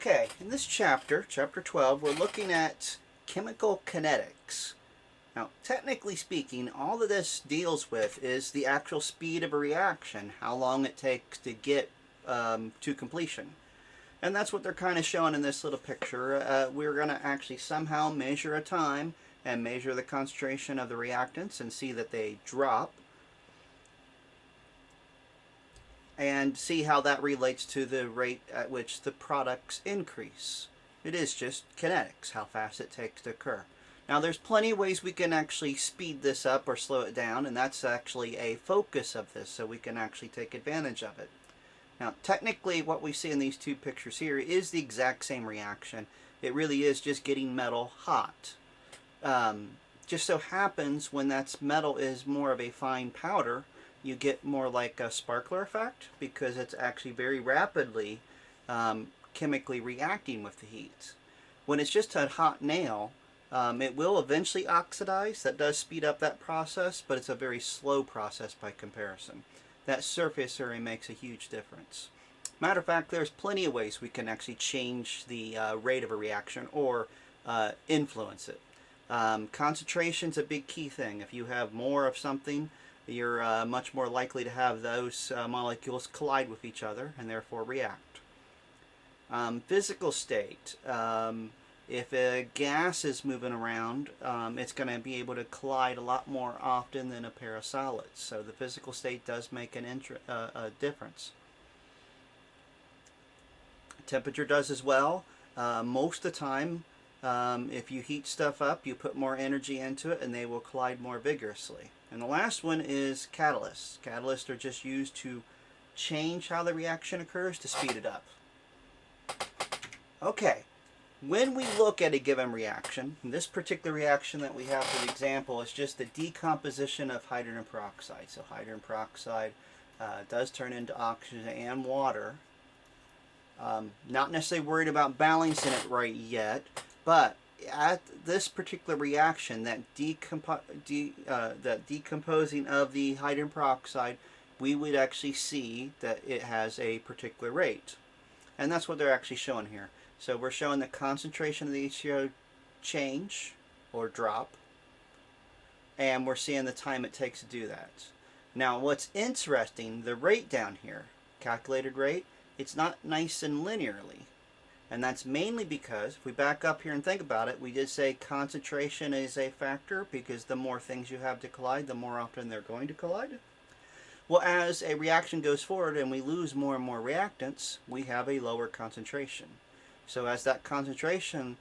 Okay, in this chapter, chapter 12, we're looking at chemical kinetics. Now, technically speaking, all that this deals with is the actual speed of a reaction, how long it takes to get to completion. And that's what they're kind of showing in this little picture. We're going to actually somehow measure a time and measure the concentration of the reactants and see that they drop, and see how that relates to the rate at which the products increase. It is just kinetics, how fast it takes to occur. Now there's plenty of ways we can actually speed this up or slow it down, and that's actually a focus of this, so we can actually take advantage of it. Now technically what we see in these two pictures here is the exact same reaction. It really is just getting metal hot. Just so happens when that metal is more of a fine powder, you get more like a sparkler effect because it's actually very rapidly chemically reacting with the heat. When it's just a hot nail, it will eventually oxidize. That does speed up that process, but it's a very slow process by comparison. That surface area makes a huge difference. Matter of fact, there's plenty of ways we can actually change the rate of a reaction or influence it. Concentration's a big key thing. If you have more of something, you're much more likely to have those molecules collide with each other and therefore react. Physical state. If a gas is moving around, it's going to be able to collide a lot more often than a pair of solids. So the physical state does make a difference. Temperature does as well. Most of the time, if you heat stuff up, you put more energy into it and they will collide more vigorously. And the last one is catalysts. Catalysts are just used to change how the reaction occurs to speed it up. Okay, when we look at a given reaction, this particular reaction that we have for the example is just the decomposition of hydrogen peroxide. So hydrogen peroxide does turn into oxygen and water. Not necessarily worried about balancing it right yet, but at this particular reaction, that decomposing of the hydrogen peroxide, we would actually see that it has a particular rate. And that's what they're actually showing here. So we're showing the concentration of the HCO change or drop, and we're seeing the time it takes to do that. Now what's interesting, the rate down here, calculated rate, it's not nice and linearly. And that's mainly because, if we back up here and think about it, we did say concentration is a factor because the more things you have to collide, the more often they're going to collide. Well, as a reaction goes forward and we lose more and more reactants, we have a lower concentration. So as that concentration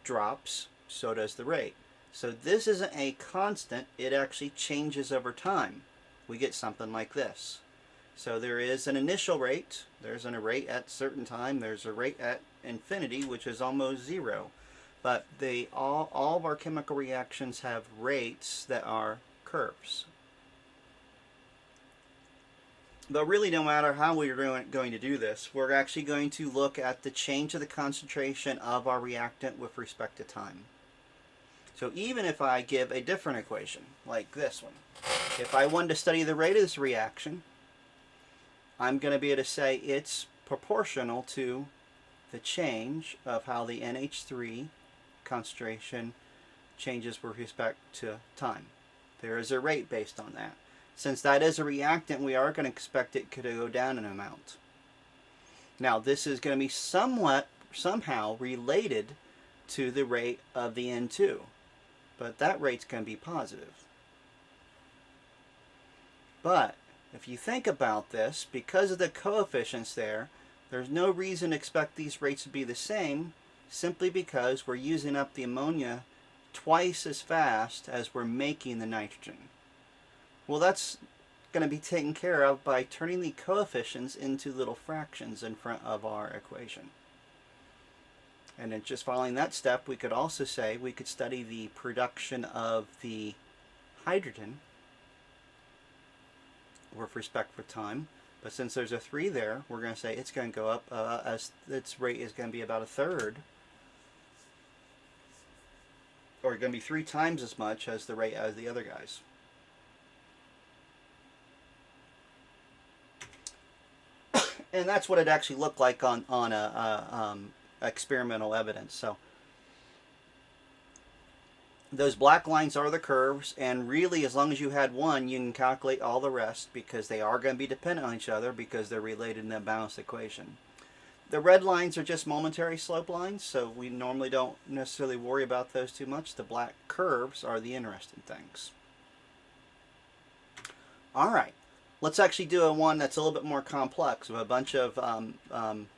drops, so does the rate. So this isn't a constant, it actually changes over time. We get something like this. So there is an initial rate, there's a rate at a certain time, there's a rate at infinity, which is almost zero. But all of our chemical reactions have rates that are curves. But really, no matter how we're going to do this, we're actually going to look at the change of the concentration of our reactant with respect to time. So even if I give a different equation, like this one, if I wanted to study the rate of this reaction, I'm going to be able to say it's proportional to the change of how the NH3 concentration changes with respect to time. There is a rate based on that. Since that is a reactant, we are going to expect it to go down in amount. Now this is going to be somehow related to the rate of the N2, but that rate's going to be positive. But if you think about this, because of the coefficients there, there's no reason to expect these rates to be the same, simply because we're using up the ammonia twice as fast as we're making the nitrogen. Well, that's going to be taken care of by turning the coefficients into little fractions in front of our equation. And then just following that step, we could also say we could study the production of the hydrogen with respect for time. But since there's a 3 there, we're going to say it's going to go up as its rate is going to be about a third, or going to be 3 times as much as the rate as the other guys. And that's what it actually looked like on a experimental evidence. So those black lines are the curves, and really as long as you had one, you can calculate all the rest, because they are going to be dependent on each other because they're related in that balanced equation. The red lines are just momentary slope lines, so we normally don't necessarily worry about those too much. The black curves are the interesting things. All right, let's actually do a one that's a little bit more complex with a bunch of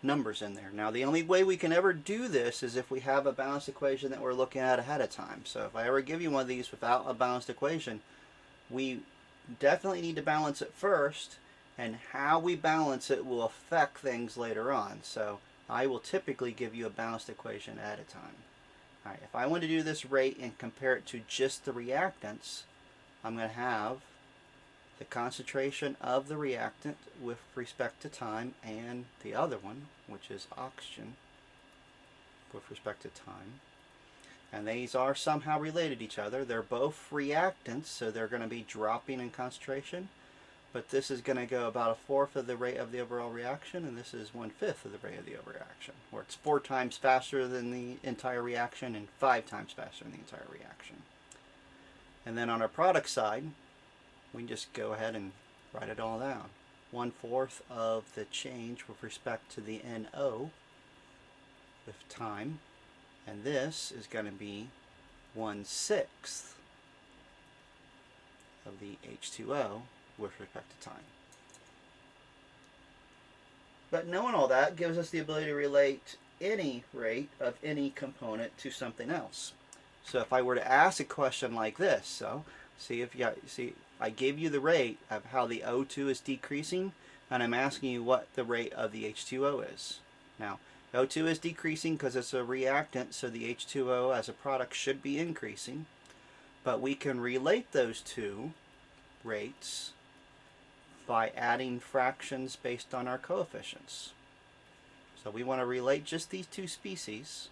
numbers in there. Now, the only way we can ever do this is if we have a balanced equation that we're looking at ahead of time. So if I ever give you one of these without a balanced equation, we definitely need to balance it first, and how we balance it will affect things later on. So I will typically give you a balanced equation at a time. All right, if I want to do this rate and compare it to just the reactants, I'm going to have the concentration of the reactant with respect to time, and the other one, which is oxygen, with respect to time. And these are somehow related to each other. They're both reactants, so they're going to be dropping in concentration. But this is going to go about 1/4 of the rate of the overall reaction, and this is 1/5 of the rate of the overall reaction, where it's 4 times faster than the entire reaction and 5 times faster than the entire reaction. And then on our product side, we can just go ahead and write it all down. 1/4 of the change with respect to the NO with time, and this is going to be 1/6 of the H2O with respect to time. But knowing all that gives us the ability to relate any rate of any component to something else. So if I were to ask a question like this, so I gave you the rate of how the O2 is decreasing, and I'm asking you what the rate of the H2O is. Now, O2 is decreasing because it's a reactant, so the H2O as a product should be increasing. But we can relate those two rates by adding fractions based on our coefficients. So we want to relate just these two species.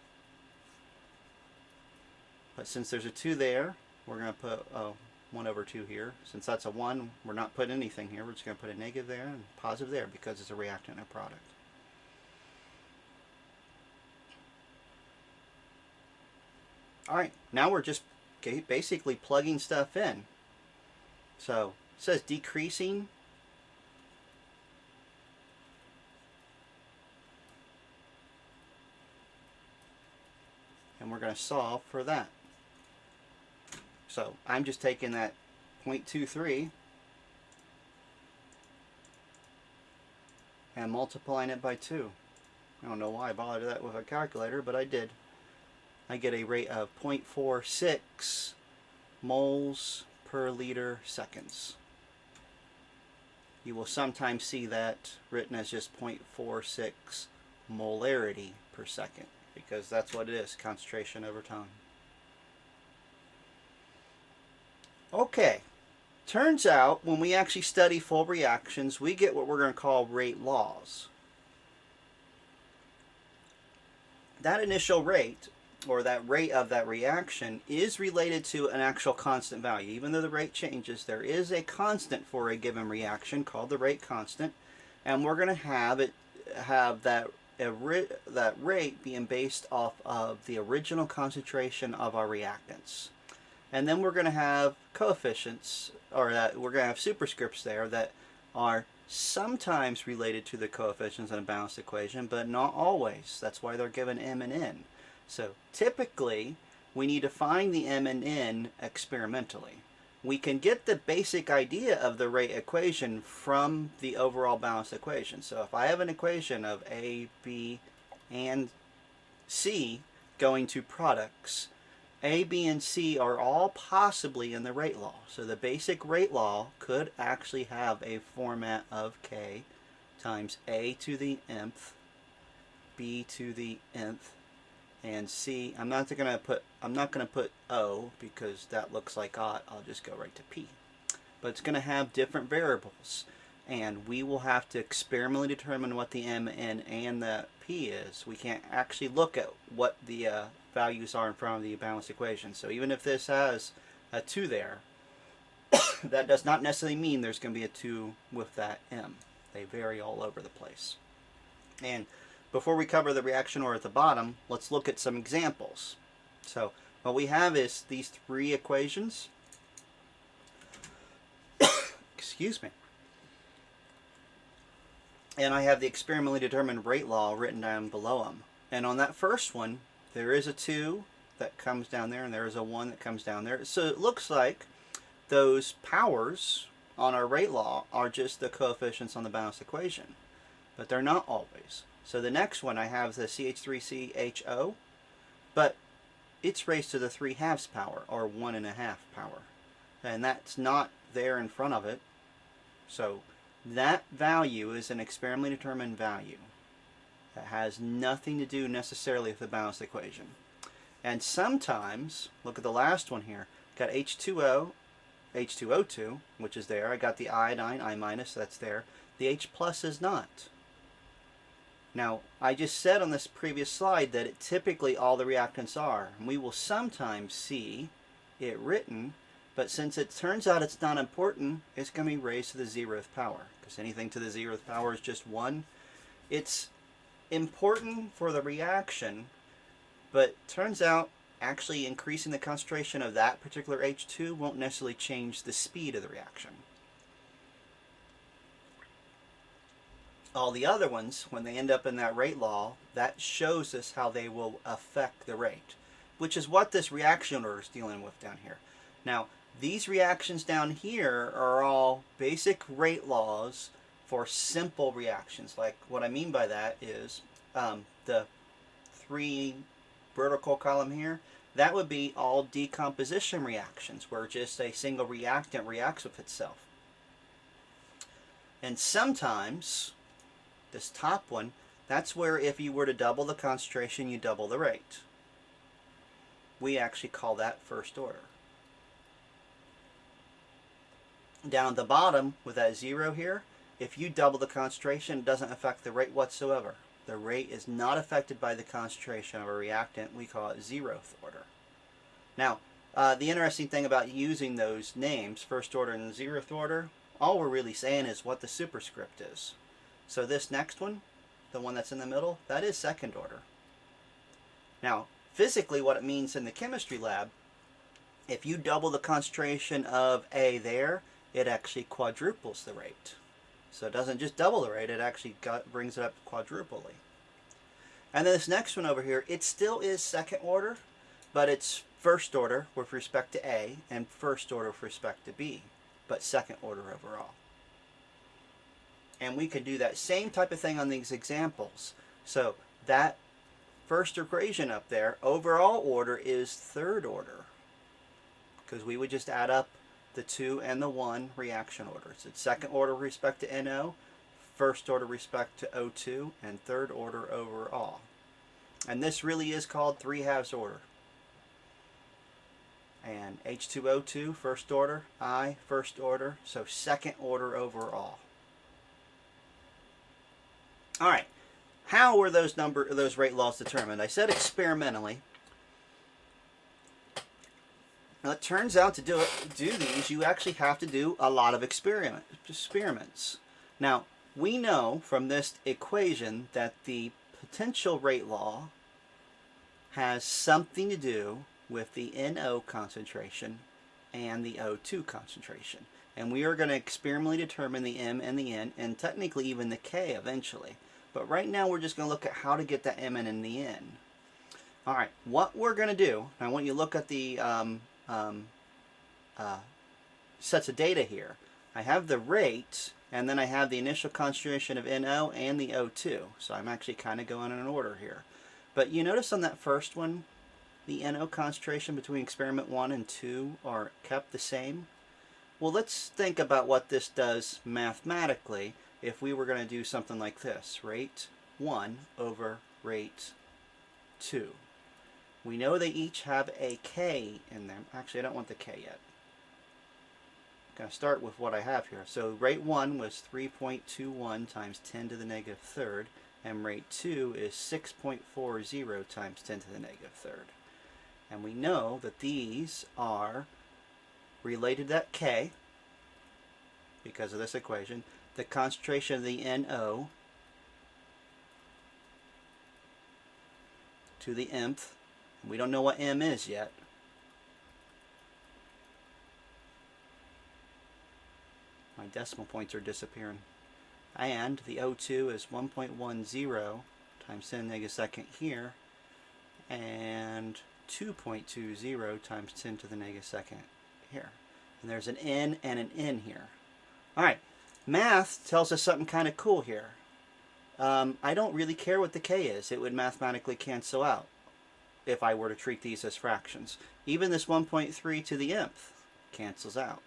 But since there's a 2 there, we're going to put 1/2 here. Since that's a 1, we're not putting anything here. We're just going to put a negative there and positive there because it's a reactant and a product. All right, now we're just basically plugging stuff in. So it says decreasing. And we're going to solve for that. So I'm just taking that 0.23 and multiplying it by 2. I don't know why I bothered that with a calculator, but I did. I get a rate of 0.46 moles per liter seconds. You will sometimes see that written as just 0.46 molarity per second, because that's what it is, concentration over time. Okay, turns out when we actually study full reactions, we get what we're going to call rate laws. That initial rate, or that rate of that reaction, is related to an actual constant value. Even though the rate changes, there is a constant for a given reaction called the rate constant, and we're going to have that rate being based off of the original concentration of our reactants. And then we're going to have coefficients, or that we're going to have superscripts there that are sometimes related to the coefficients in a balanced equation, but not always. That's why they're given M and N. So typically, we need to find the M and N experimentally. We can get the basic idea of the rate equation from the overall balanced equation. So if I have an equation of A, B, and C going to products, A, B, and C are all possibly in the rate law. So the basic rate law could actually have a format of K times A to the nth, B to the nth, and C. I'm not going to put O because that looks like odd. I'll just go right to P. But it's going to have different variables, and we will have to experimentally determine what the M, N, and the P is. We can't actually look at what the values are in front of the balanced equation. So even if this has a 2 there, that does not necessarily mean there's going to be a 2 with that M. They vary all over the place. And before we cover the reaction order at the bottom, let's look at some examples. So what we have is these three equations. Excuse me. And I have the experimentally determined rate law written down below them. And on that first one, there is a 2 that comes down there, and there is a 1 that comes down there. So it looks like those powers on our rate law are just the coefficients on the balanced equation. But they're not always. So the next one, I have the CH3CHO, but it's raised to the 3/2 power, or 1.5 power. And that's not there in front of it. So that value is an experimentally determined value. That has nothing to do necessarily with the balanced equation. And sometimes, look at the last one here, got H2O, H2O2, which is there. I got the iodine, I minus, that's there. The H plus is not. Now, I just said on this previous slide that it typically all the reactants are. And we will sometimes see it written, but since it turns out it's not important, it's going to be raised to the 0th power. Because anything to the 0th power is just 1. It's important for the reaction, but turns out actually increasing the concentration of that particular H2 won't necessarily change the speed of the reaction. All the other ones, when they end up in that rate law, that shows us how they will affect the rate, which is what this reaction order is dealing with down here. Now, these reactions down here are all basic rate laws for simple reactions. Like what I mean by that is the 3 vertical column here, that would be all decomposition reactions where just a single reactant reacts with itself. And sometimes this top one, that's where if you were to double the concentration, you double the rate. We actually call that first order. Down at the bottom with that 0 here, if you double the concentration, it doesn't affect the rate whatsoever. The rate is not affected by the concentration of a reactant. We call it 0th order. Now, the interesting thing about using those names, first order and 0th order, all we're really saying is what the superscript is. So this next one, the one that's in the middle, that is second order. Now, physically what it means in the chemistry lab, if you double the concentration of A there, it actually quadruples the rate. So it doesn't just double the rate, it actually brings it up quadruply. And then this next one over here, it still is second order, but it's first order with respect to A and first order with respect to B, but second order overall. And we could do that same type of thing on these examples. So that first equation up there, overall order is third order, because we would just add up the 2 and the 1 reaction orders. It's second order with respect to NO, first order with respect to O2, and third order overall. And this really is called 3/2 order. And H2O2, first order, I, first order, so second order overall. All right, how were those rate laws determined? I said experimentally. Now it turns out to do these, you actually have to do a lot of experiments. Now, we know from this equation that the potential rate law has something to do with the NO concentration and the O2 concentration. And we are going to experimentally determine the M and the N, and technically even the K eventually. But right now we're just going to look at how to get the M and the N. All right, what we're going to do, I want you to look at the sets of data here. I have the rate, and then I have the initial concentration of NO and the O2. So I'm actually kind of going in an order here. But you notice on that first one, the NO concentration between experiment 1 and 2 are kept the same. Well, let's think about what this does mathematically if we were going to do something like this. Rate 1 over rate 2. We know they each have a K in them. Actually, I don't want the K yet. I'm going to start with what I have here. So rate 1 was 3.21 times 10 to the negative third, and rate 2 is 6.40 times 10 to the negative third. And we know that these are related to that K because of this equation. The concentration of the NO to the nth. We don't know what m is yet. My decimal points are disappearing. And the O2 is 1.10 times 10 to the negative second here, and 2.20 times 10 to the negative second here. And there's an N and an N here. Alright, math tells us something kind of cool here. I don't really care what the K is. It would mathematically cancel out if I were to treat these as fractions. Even this 1.3 to the nth cancels out.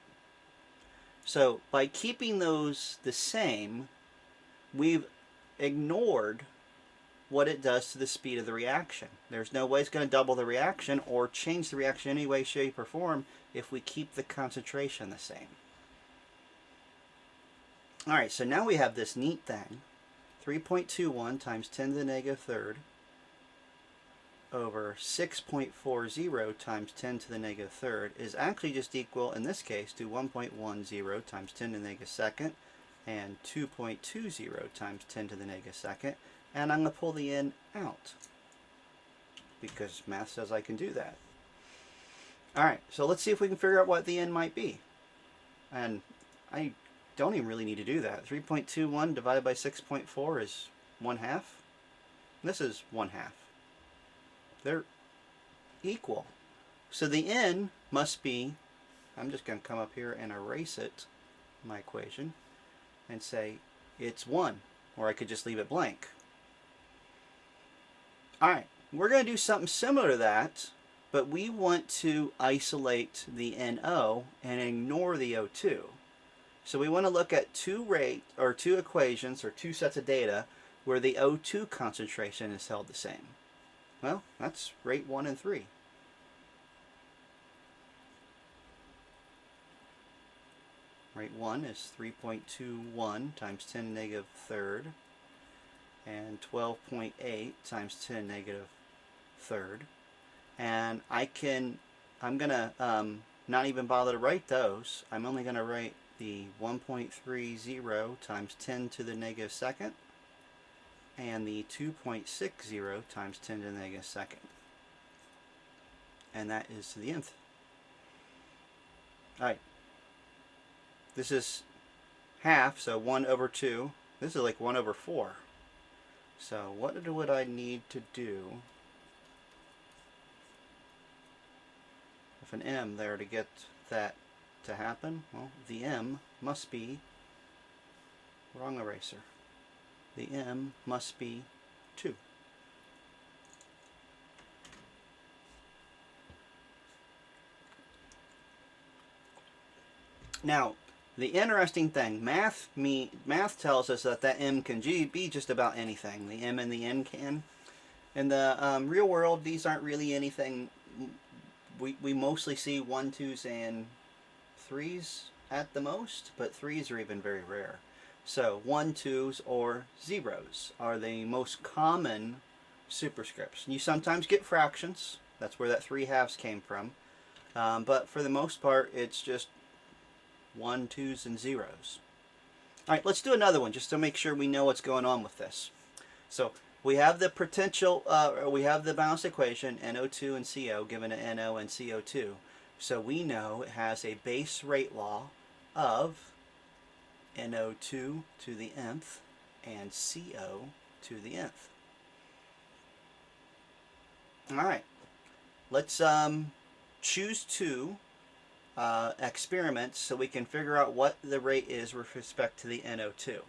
So by keeping those the same, we've ignored what it does to the speed of the reaction. There's no way it's going to double the reaction or change the reaction in any way, shape, or form if we keep the concentration the same. Alright, so now we have this neat thing. 3.21 times 10 to the negative third over 6.40 times 10 to the negative third is actually just equal, in this case, to 1.10 times 10 to the negative second and 2.20 times 10 to the negative second. And I'm going to pull the n out because math says I can do that. Alright, so let's see if we can figure out what the n might be. And I don't even really need to do that. 3.21 divided by 6.4 is 1/2. This is 1/2. They're equal. So the n must be, I'm just going to come up here and erase it, my equation, and say it's 1. Or I could just leave it blank. Alright, we're going to do something similar to that, but we want to isolate the NO and ignore the O2. So we want to look at two equations or two sets of data where the O2 concentration is held the same. Well, that's rate 1 and 3. Rate 1 is 3.21 times 10 to the negative third and 12.8 times 10 to the negative third. And I'm going to not even bother to write those. I'm only going to write the 1.30 times 10 to the negative second and the 2.60 times 10 to the negative second. And that is to the nth. Alright. This is half, so 1 over 2. This is like 1 over 4. So what would I need to do with an m there to get that to happen? Well, the m must be, wrong eraser. The m must be 2. Now, the interesting thing, math tells us that m can be just about anything. The m and the n can. In the real world, these aren't really anything. We mostly see 1s, 2s, and 3s at the most, but 3s are even very rare. So 1, 2s, or 0s are the most common superscripts. You sometimes get fractions. That's where that 3/2 came from. But for the most part, it's just 1, 2s, and 0s. Alright, let's do another one just to make sure we know what's going on with this. So we have the potential, we have the balanced equation, NO2 and CO, given to NO and CO2. So we know it has a base rate law of NO2 to the nth and CO to the nth. Alright, let's choose 2 experiments so we can figure out what the rate is with respect to the NO2.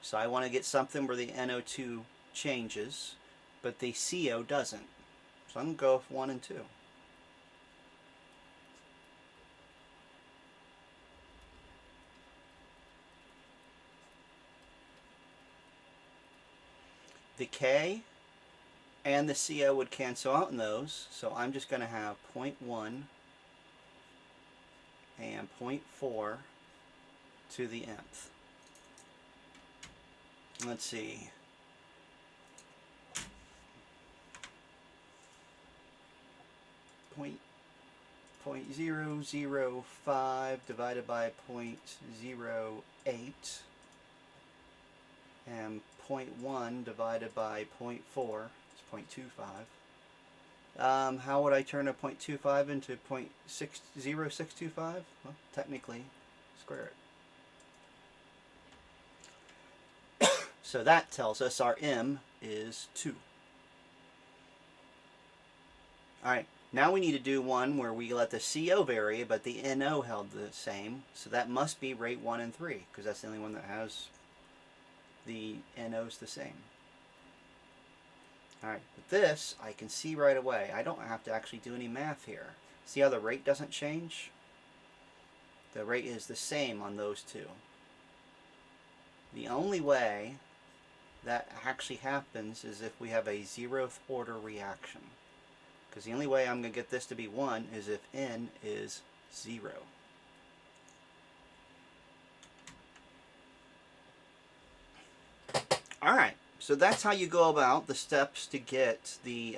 So I want to get something where the NO2 changes, but the CO doesn't. So I'm going to go with 1 and 2. The K and the CO would cancel out in those, so I'm just going to have 0.1 and 0.4 to the nth. Let's see. Point 0.005 divided by 0.08 and 0.1 divided by 0.4. It's 0.25. How would I turn a 0.25 into 0.0625? Well, technically, square it. So that tells us our m is 2. Alright, now we need to do one where we let the CO vary, but the NO held the same. So that must be rate 1 and 3, because that's the only one that has the NOs the same. Alright, but this I can see right away. I don't have to actually do any math here. See how the rate doesn't change? The rate is the same on those two. The only way that actually happens is if we have a 0th order reaction. Because the only way I'm going to get this to be 1 is if n is 0. Alright, so that's how you go about the steps to get the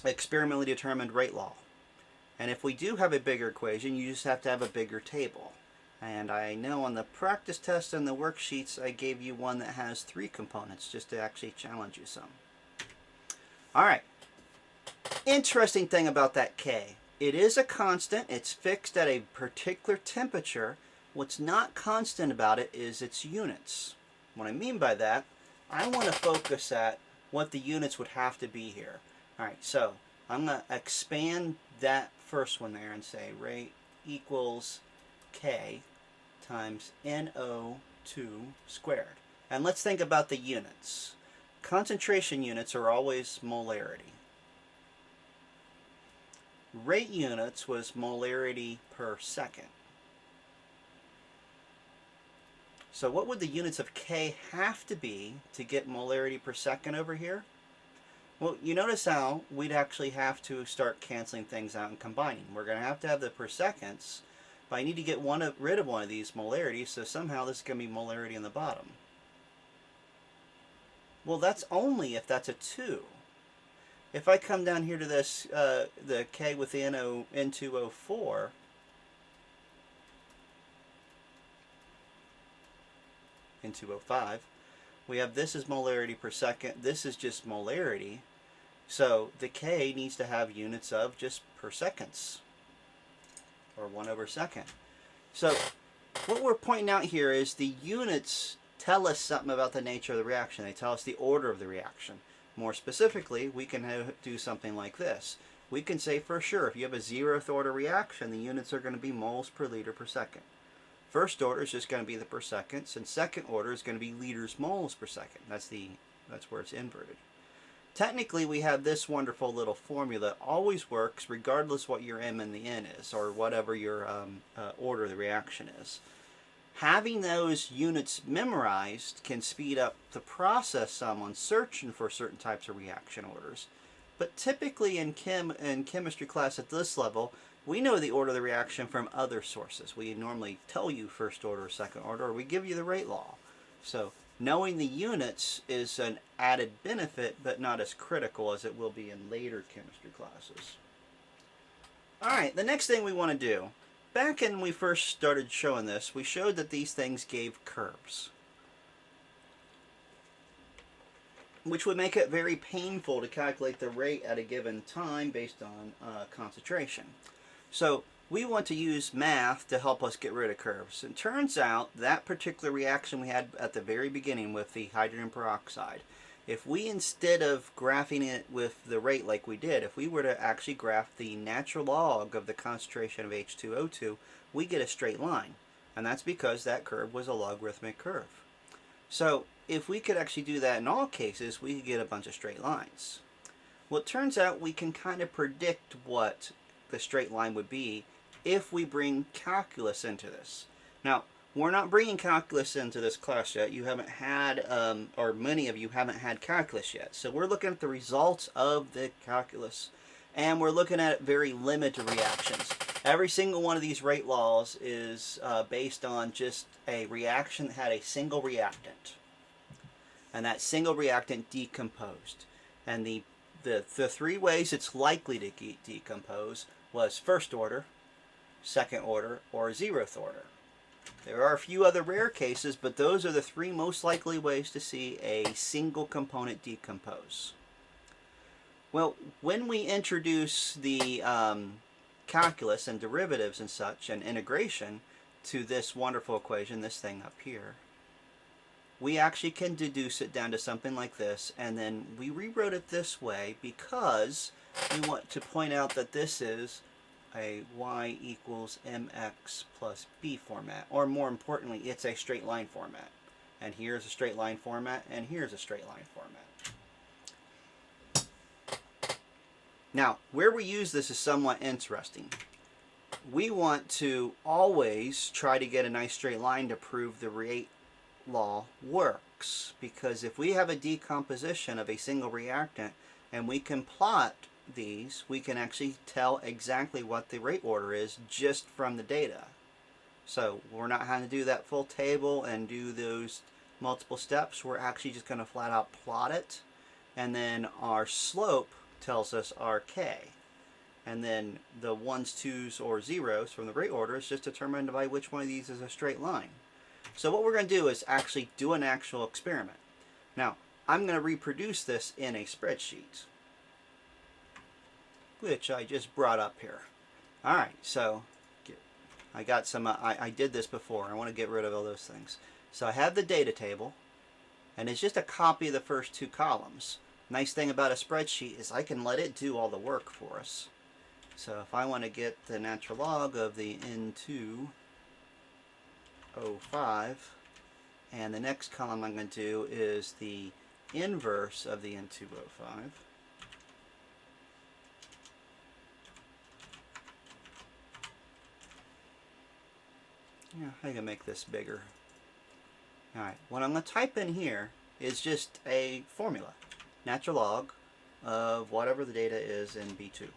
experimentally determined rate law. And if we do have a bigger equation, you just have to have a bigger table. And I know on the practice test and the worksheets, I gave you one that has 3 components just to actually challenge you some. Alright, interesting thing about that K. It is a constant. It's fixed at a particular temperature. What's not constant about it is its units. What I mean by that, I want to focus at what the units would have to be here. Alright, so I'm going to expand that first one there and say rate equals K times NO2 squared. And let's think about the units. Concentration units are always molarity. Rate units was molarity per second. So what would the units of K have to be to get molarity per second over here? Well, you notice how we'd actually have to start canceling things out and combining. We're going to have the per seconds, but I need to get rid of one of these molarities, so somehow this is going to be molarity in the bottom. Well, that's only if that's a 2. If I come down here to this, the K with the N2O4, N2O5, we have this is molarity per second, this is just molarity, so the K needs to have units of just per seconds, or 1 over second. So what we're pointing out here is the units tell us something about the nature of the reaction. They tell us the order of the reaction. More specifically, we can do something like this. We can say for sure, if you have a 0th order reaction, the units are going to be moles per liter per second. First order is just going to be the per seconds, and second order is going to be liters moles per second. That's where it's inverted. Technically, we have this wonderful little formula that always works regardless what your M and the N is, or whatever your order of the reaction is. Having those units memorized can speed up the process some on searching for certain types of reaction orders. But typically in chemistry class at this level, we know the order of the reaction from other sources. We normally tell you first order or second order, or we give you the rate law. So knowing the units is an added benefit, but not as critical as it will be in later chemistry classes. Alright, the next thing we want to do. Back when we first started showing this, we showed that these things gave curves, which would make it very painful to calculate the rate at a given time based on concentration. So we want to use math to help us get rid of curves. It turns out that particular reaction we had at the very beginning with the hydrogen peroxide, if we, instead of graphing it with the rate like we did, if we were to actually graph the natural log of the concentration of H2O2, we get a straight line. And that's because that curve was a logarithmic curve. So if we could actually do that in all cases, we could get a bunch of straight lines. Well, it turns out we can kind of predict what the straight line would be if we bring calculus into this. Now, we're not bringing calculus into this class yet. You haven't had, or many of you haven't had calculus yet. So we're looking at the results of the calculus, and we're looking at very limited reactions. Every single one of these rate laws is based on just a reaction that had a single reactant, and that single reactant decomposed. And the 3 ways it's likely to decompose was first order, second order, or 0th order. There are a few other rare cases, but those are the three most likely ways to see a single component decompose. Well, when we introduce the calculus and derivatives and such and integration to this wonderful equation, this thing up here, we actually can deduce it down to something like this, and then we rewrote it this way because we want to point out that this is a y equals mx plus b format, or more importantly, it's a straight line format. And here's a straight line format, and here's a straight line format. Now, where we use this is somewhat interesting. We want to always try to get a nice straight line to prove the rate law works, because if we have a decomposition of a single reactant and we can plot these, we can actually tell exactly what the rate order is just from the data. So we're not having to do that full table and do those multiple steps. We're actually just going to flat out plot it, and then our slope tells us our k, and then the 1s, 2s, or 0s from the rate order is just determined by which one of these is a straight line. So what we're going to do is actually do an actual experiment. Now, I'm going to reproduce this in a spreadsheet, which I just brought up here. Alright, so I got some, I did this before. I want to get rid of all those things. So I have the data table, and it's just a copy of the first two columns. Nice thing about a spreadsheet is I can let it do all the work for us. So if I want to get the natural log of the N2O5, and the next column I'm going to do is the inverse of the N2O5. Yeah, I can make this bigger. Alright, what I'm going to type in here is just a formula. Natural log of whatever the data is in B2.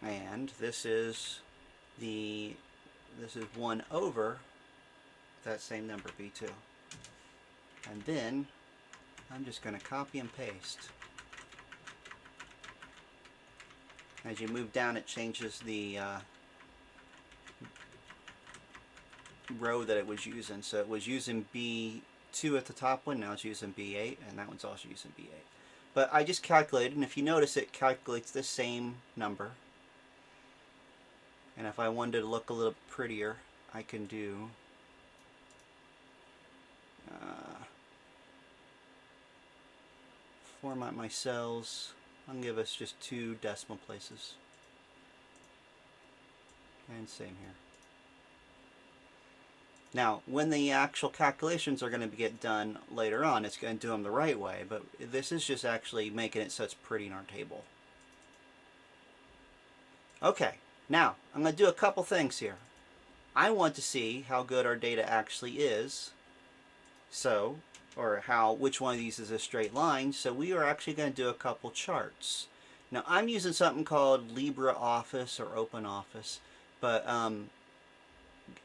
And this is 1 over that same number, B2. And then I'm just going to copy and paste. As you move down, it changes the row that it was using. So it was using B2 at the top one, now it's using B8, and that one's also using B8. But I just calculated, and if you notice, it calculates the same number. And if I wanted to look a little prettier, I can do format my cells. I'll give us just 2 decimal places. And same here. Now, when the actual calculations are going to get done later on, it's going to do them the right way, but this is just actually making it so it's pretty in our table. Okay, now, I'm going to do a couple things here. I want to see how good our data actually is, or which one of these is a straight line, so we are actually going to do a couple charts. Now, I'm using something called LibreOffice or OpenOffice, but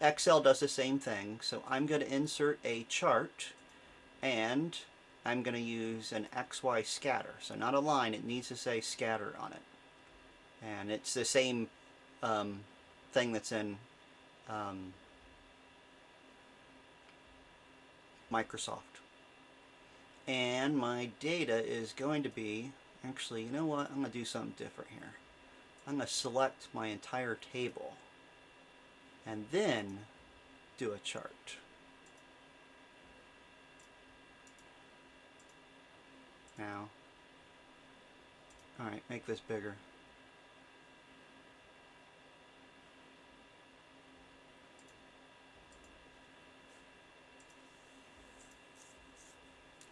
Excel does the same thing. So I'm going to insert a chart, and I'm going to use an XY scatter. So not a line, it needs to say scatter on it. And it's the same thing that's in Microsoft. And my data is going to be, actually, you know what, I'm going to do something different here. I'm going to select my entire table and then do a chart. Now, alright, make this bigger.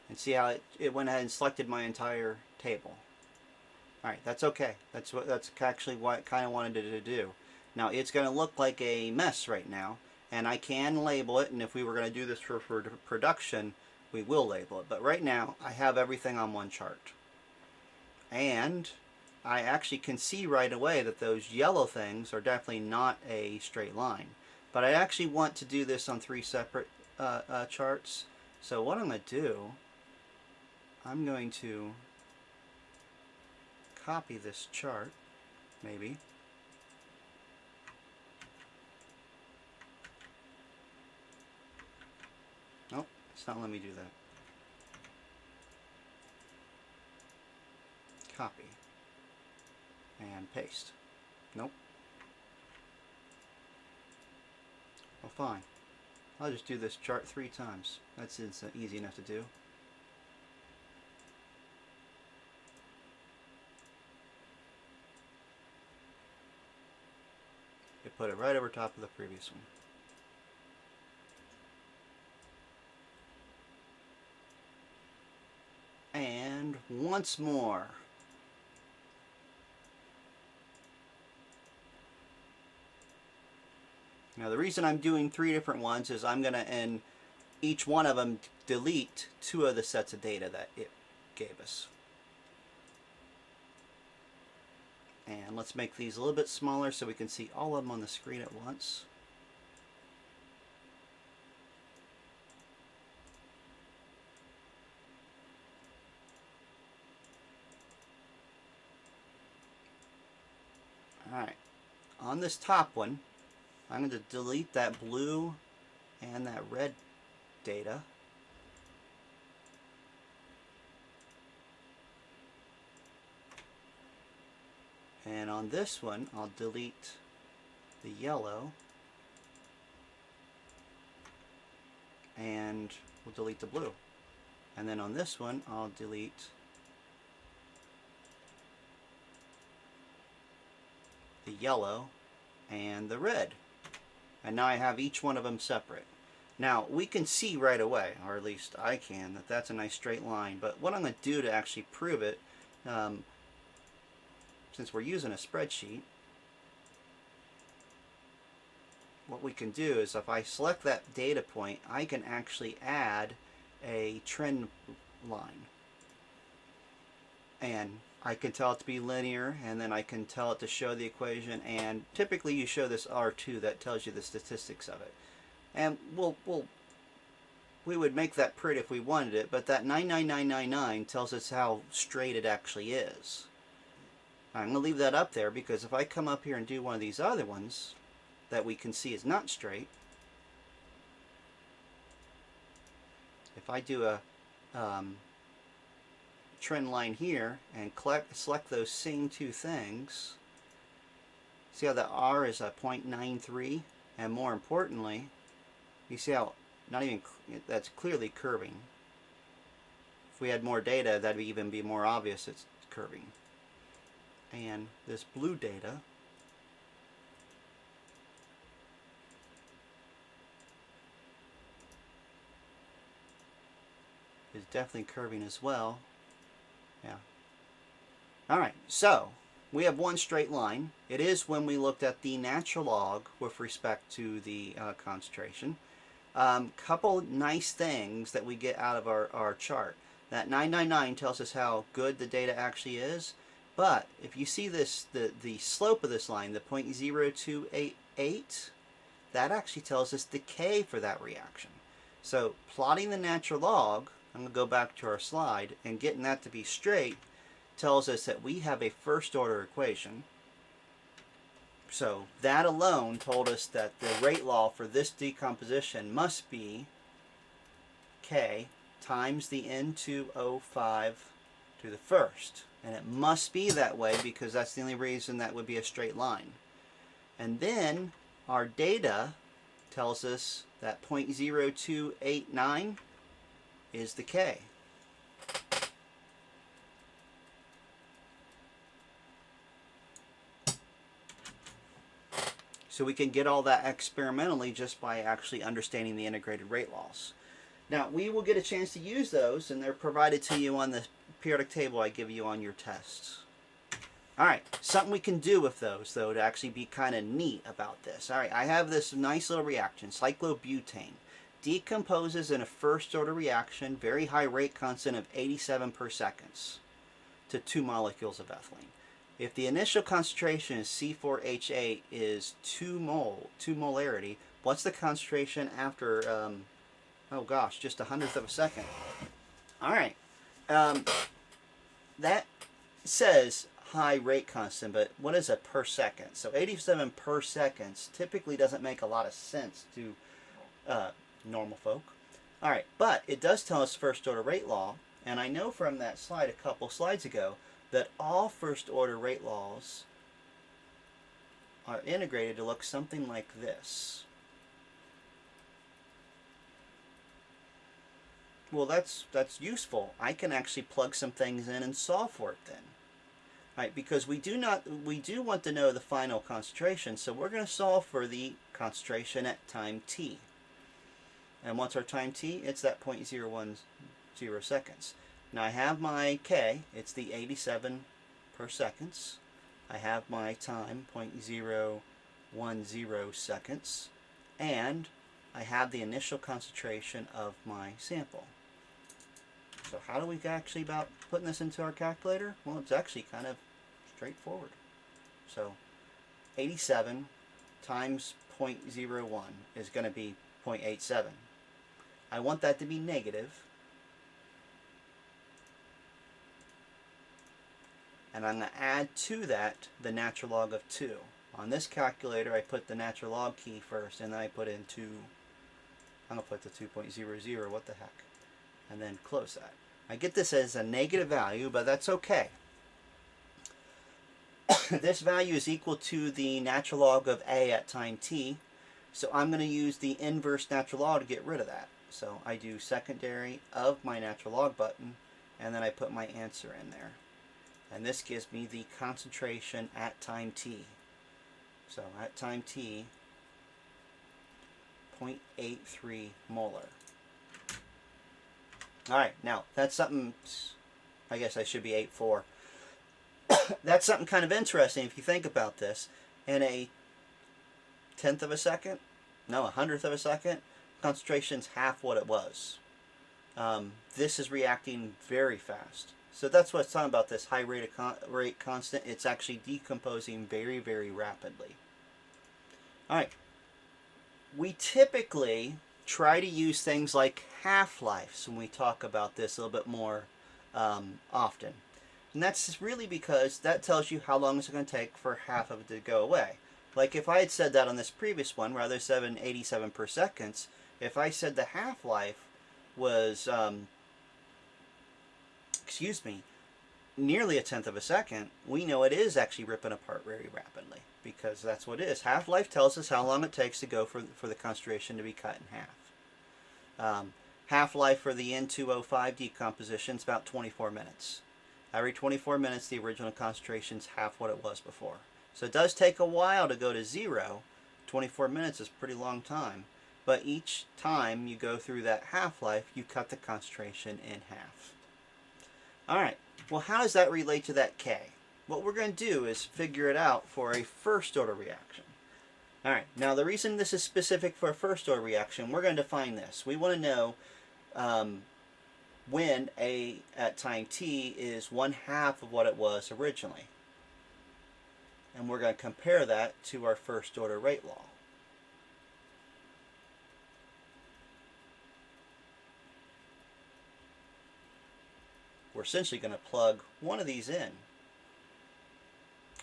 And see how it went ahead and selected my entire table. Alright, that's okay. That's actually what I kind of wanted it to do. Now, it's going to look like a mess right now, and I can label it, and if we were going to do this for production, we will label it. But right now, I have everything on one chart. And I actually can see right away that those yellow things are definitely not a straight line. But I actually want to do this on 3 separate charts. So what I'm going to do, I'm going to copy this chart, maybe. It's not letting me do that. Copy. And paste. Nope. Well, fine. I'll just do this chart 3 times. That's easy enough to do. It put it right over top of the previous one. And once more. Now the reason I'm doing 3 different ones is I'm going to, in each one of them, delete 2 of the sets of data that it gave us. And let's make these a little bit smaller so we can see all of them on the screen at once. Alright, on this top one, I'm going to delete that blue and that red data. And on this one, I'll delete the yellow. And we'll delete the blue. And then on this one, I'll delete the yellow and the red. And now I have each one of them separate. Now we can see right away, or at least I can, that that's a nice straight line. But what I'm going to do to actually prove it, since we're using a spreadsheet, what we can do is if I select that data point, I can actually add a trend line. And I can tell it to be linear, and then I can tell it to show the equation, and typically you show this R2 that tells you the statistics of it. And we would make that pretty if we wanted it, but that 99999 tells us how straight it actually is. I'm going to leave that up there because if I come up here and do one of these other ones that we can see is not straight, if I do a trend line here and select those same 2 things, see how the R is a 0.93, and more importantly, you see how that's clearly curving. If we had more data, that'd even be more obvious it's curving. And this blue data is definitely curving as well. Yeah. Alright, so we have one straight line. It is when we looked at the natural log with respect to the concentration. Couple nice things that we get out of our chart. That 999 tells us how good the data actually is. But if you see this, the slope of this line, the 0.0288, that actually tells us the K for that reaction. So plotting the natural log, I'm going to go back to our slide, and getting that to be straight tells us that we have a first order equation. So that alone told us that the rate law for this decomposition must be K times the N2O5 to the first. And it must be that way because that's the only reason that would be a straight line. And then our data tells us that 0.0289 is the K. So we can get all that experimentally just by actually understanding the integrated rate laws. Now we will get a chance to use those, and they're provided to you on the periodic table I give you on your tests. Alright, something we can do with those though to actually be kind of neat about this. Alright, I have this nice little reaction, cyclobutane. Decomposes in a first order reaction, very high rate constant of 87 per seconds to 2 molecules of ethylene. If the initial concentration is C4H8 is 2 molarity, what's the concentration after, oh gosh, just 100th of a second? Alright, that says high rate constant, but what is a per second? So 87 per seconds typically doesn't make a lot of sense to normal folk. All right, but it does tell us first order rate law, and I know from that slide a couple slides ago that all first order rate laws are integrated to look something like this. Well, that's useful. I can actually plug some things in and solve for it then. Right, because we do want to know the final concentration, so we're going to solve for the concentration at time t. And what's our time t? It's that 0.010 seconds. Now I have my k, it's the 87 per seconds. I have my time, 0.010 seconds, and I have the initial concentration of my sample. So how do we actually about putting this into our calculator? Well, it's actually kind of straightforward. So 87 times 0.01 is going to be 0.87. I want that to be negative. And I'm going to add to that the natural log of 2. On this calculator, I put the natural log key first, and then I put in 2. I'm going to put the 2.00, what the heck. And then close that. I get this as a negative value, but that's okay. This value is equal to the natural log of a at time t, so I'm going to use the inverse natural log to get rid of that. So I do secondary of my natural log button, and then I put my answer in there. And this gives me the concentration at time t. So at time t, 0.83 molar. Alright, now that's something, I guess I should be 8.4. That's something kind of interesting if you think about this. In a tenth of a second, no, a hundredth of a second, concentration's half what it was. This is reacting very fast. So that's what it's talking about, this high rate constant. It's actually decomposing very, very rapidly. Alright, we typically try to use things like half-lives when we talk about this a little bit more often. And that's really because that tells you how long it's going to take for half of it to go away. Like if I had said that on this previous one, rather 87 per seconds, if I said the half-life was, nearly a tenth of a second, we know it is actually ripping apart very rapidly, because that's what it is. Half-life tells us how long it takes to go for the concentration to be cut in half. Half-life for the N2O5 decomposition is about 24 minutes. Every 24 minutes, the original concentration is half what it was before. So it does take a while to go to zero. 24 minutes is a pretty long time. But each time you go through that half-life, you cut the concentration in half. Alright, well how does that relate to that K? What we're going to do is figure it out for a first-order reaction. Alright, now the reason this is specific for a first-order reaction, we're going to define this. We want to know when A at time t is 1/2 of what it was originally. And we're going to compare that to our first-order rate law. We're essentially going to plug one of these in.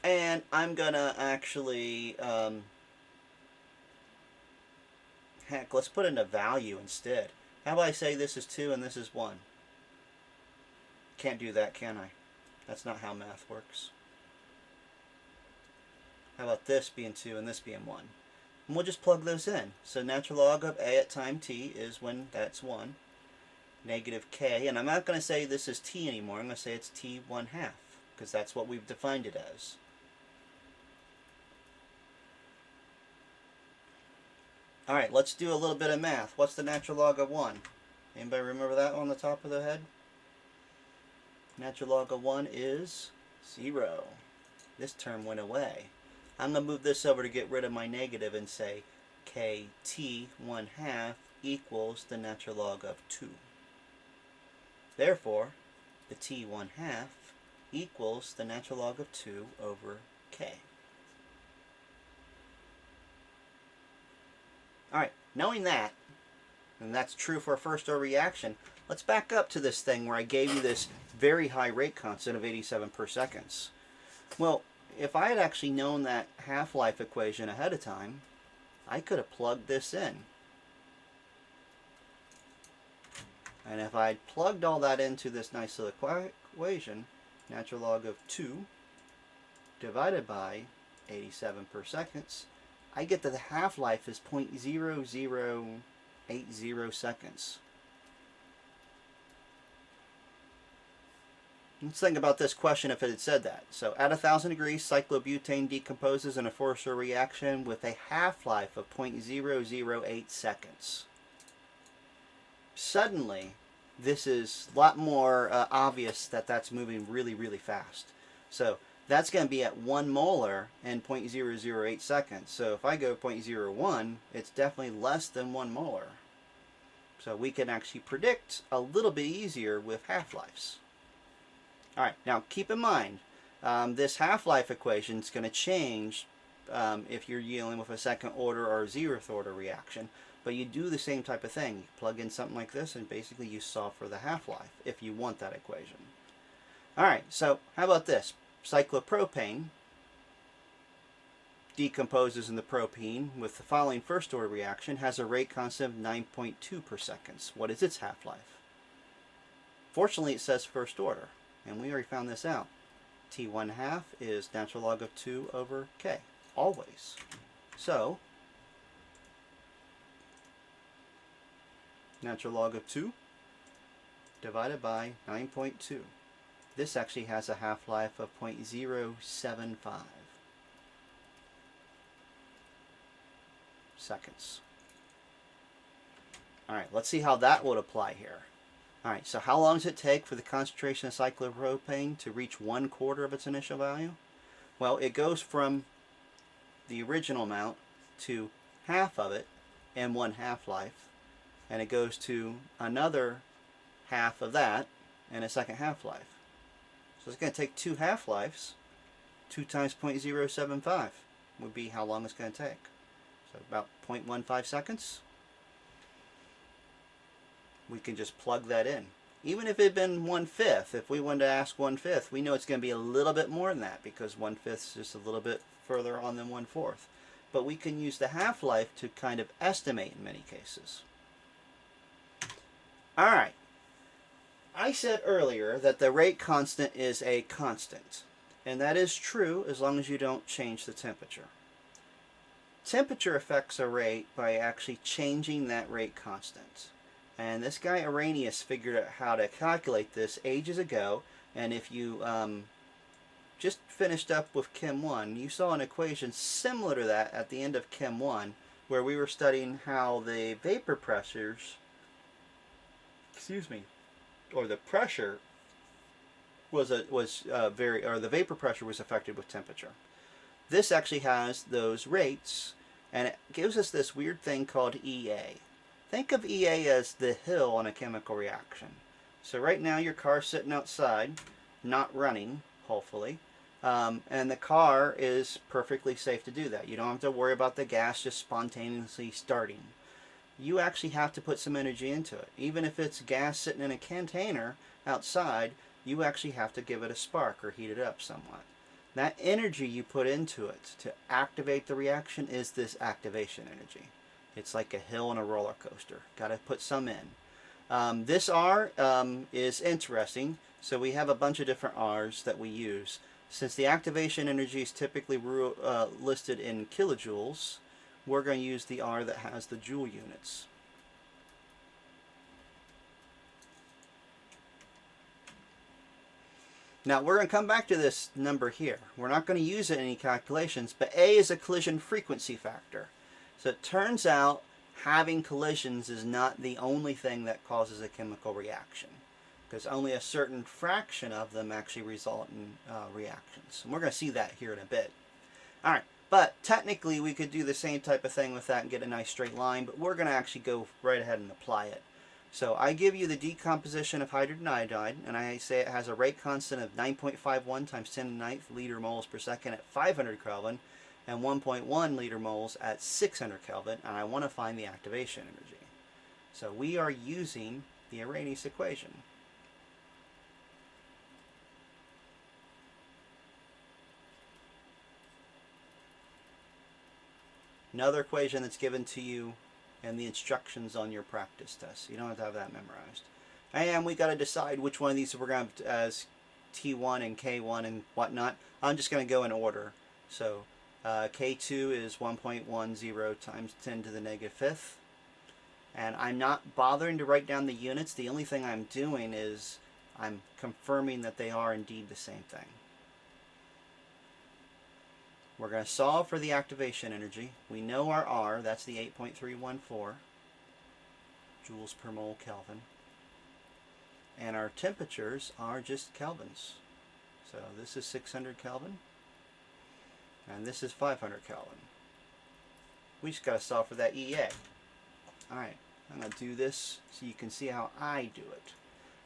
And I'm going to actually, heck, let's put in a value instead. How about I say this is 2 and this is 1? Can't do that, can I? That's not how math works. How about this being 2 and this being 1? And we'll just plug those in. So natural log of A at time t is when that's 1. Negative k, and I'm not going to say this is t anymore. I'm going to say it's t 1/2, because that's what we've defined it as. Alright, let's do a little bit of math. What's the natural log of 1? Anybody remember that on the top of the head? Natural log of 1 is 0. This term went away. I'm going to move this over to get rid of my negative and say kt 1/2 equals the natural log of 2. Therefore, the t 1/2 equals the natural log of 2 over k. Alright, knowing that, and that's true for a first-order reaction, let's back up to this thing where I gave you this very high rate constant of 87 per seconds. Well, if I had actually known that half-life equation ahead of time, I could have plugged this in. And if I plugged all that into this nice little equation, natural log of 2 divided by 87 per seconds, I get that the half-life is 0.0080 seconds. Let's think about this question if it had said that. So at 1,000 degrees, cyclobutane decomposes in a Forster reaction with a half-life of 0.008 seconds. Suddenly, this is a lot more obvious that that's moving really, really fast. So that's going to be at 1 molar in 0.008 seconds. So if I go 0.01, it's definitely less than 1 molar. So we can actually predict a little bit easier with half-lives. All right, now keep in mind, this half-life equation is going to change if you're dealing with a second order or 0th order reaction. But you do the same type of thing. You plug in something like this and basically you solve for the half-life if you want that equation. All right, so how about this? Cyclopropane decomposes in the propene with the following first order reaction, has a rate constant of 9.2 per seconds. What is its half-life? Fortunately, it says first order, and we already found this out. T1 half is natural log of 2 over K, always. So, natural log of 2 divided by 9.2. This actually has a half-life of 0.075 seconds. All right, let's see how that would apply here. All right, so how long does it take for the concentration of cyclopropane to reach 1/4 of its initial value? Well, it goes from the original amount to half of it in 1 half-life, and it goes to another half of that in a second half-life. So it's going to take 2 half-lives. 2 times 0.075 would be how long it's going to take. So about 0.15 seconds. We can just plug that in. Even if it had been 1/5, if we wanted to ask 1/5, we know it's going to be a little bit more than that because 1/5 is just a little bit further on than 1/4. But we can use the half-life to kind of estimate in many cases. All right. I said earlier that the rate constant is a constant. And that is true as long as you don't change the temperature. Temperature affects a rate by actually changing that rate constant. And this guy Arrhenius figured out how to calculate this ages ago. And if you just finished up with Chem 1, you saw an equation similar to that at the end of Chem 1, where we were studying how the vapor pressures, or the pressure the vapor pressure was affected with temperature. This actually has those rates, and it gives us this weird thing called EA. Think of EA as the hill on a chemical reaction. So right now your car's sitting outside, not running, hopefully, and the car is perfectly safe to do that. You don't have to worry about the gas just spontaneously starting. You actually have to put some energy into it. Even if it's gas sitting in a container outside, you actually have to give it a spark or heat it up somewhat. That energy you put into it to activate the reaction is this activation energy. It's like a hill on a roller coaster. Got to put some in. This R is interesting. So we have a bunch of different R's that we use. Since the activation energy is typically listed in kilojoules, we're going to use the R that has the joule units. Now we're going to come back to this number here. We're not going to use it in any calculations, but A is a collision frequency factor. So it turns out having collisions is not the only thing that causes a chemical reaction, because only a certain fraction of them actually result in reactions. And we're going to see that here in a bit. All right, but technically we could do the same type of thing with that and get a nice straight line, but we're going to actually go right ahead and apply it. So I give you the decomposition of hydrogen iodide, and I say it has a rate constant of 9.51 times 10 to the 9th liter moles per second at 500 Kelvin, and 1.1 liter moles at 600 Kelvin, and I want to find the activation energy. So we are using the Arrhenius equation. Another equation that's given to you in the instructions on your practice test. You don't have to have that memorized. And we got to decide which one of these we're going to have as T1 and K1 and whatnot. I'm just going to go in order. So K2 is 1.10 times 10 to the negative fifth. And I'm not bothering to write down the units. The only thing I'm doing is I'm confirming that they are indeed the same thing. We're going to solve for the activation energy. We know our R, that's the 8.314 joules per mole Kelvin. And our temperatures are just kelvins. So this is 600 Kelvin, and this is 500 Kelvin. We just got to solve for that EA. Alright, I'm going to do this so you can see how I do it.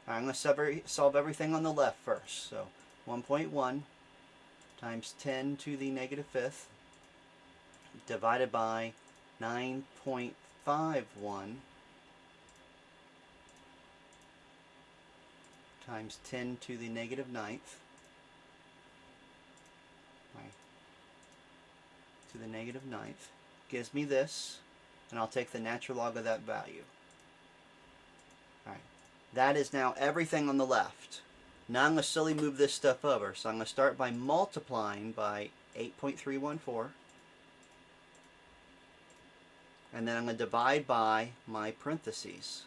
I'm going to solve everything on the left first. So 1.1 times 10 to the negative fifth divided by 9.51 times 10 to the negative ninth to the negative ninth gives me this, and I'll take the natural log of that value. Alright, that is now everything on the left. Now I'm going to slowly move this stuff over. So I'm going to start by multiplying by 8.314. And then I'm going to divide by my parentheses.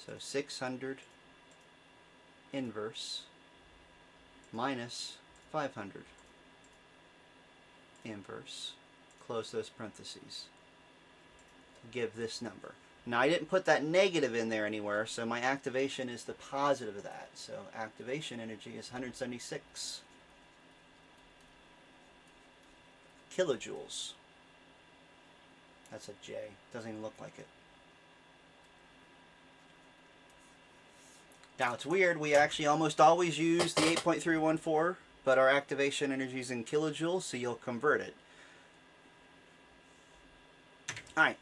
So 600 inverse minus 500 inverse. Close those parentheses. Give this number. Now I didn't put that negative in there anywhere, so my activation is the positive of that. So activation energy is 176 kilojoules. That's a J. Doesn't even look like it. Now it's weird, we actually almost always use the 8.314, but our activation energy is in kilojoules, so you'll convert it. Alright.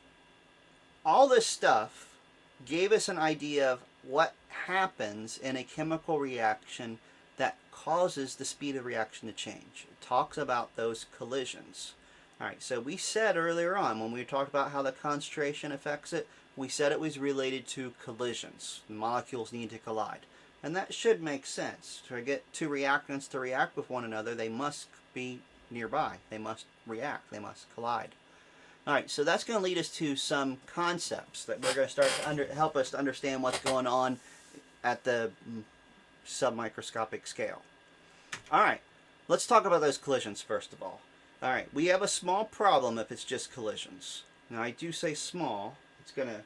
All this stuff gave us an idea of what happens in a chemical reaction that causes the speed of reaction to change. It talks about those collisions. Alright, so we said earlier on when we talked about how the concentration affects it, we said it was related to collisions. The molecules need to collide. And that should make sense. To get two reactants to react with one another, they must be nearby. They must react. They must collide. Alright, so that's going to lead us to some concepts that we're going to start to help us to understand what's going on at the submicroscopic scale. Alright, let's talk about those collisions first of all. Alright, we have a small problem if it's just collisions. Now I do say small, it's going to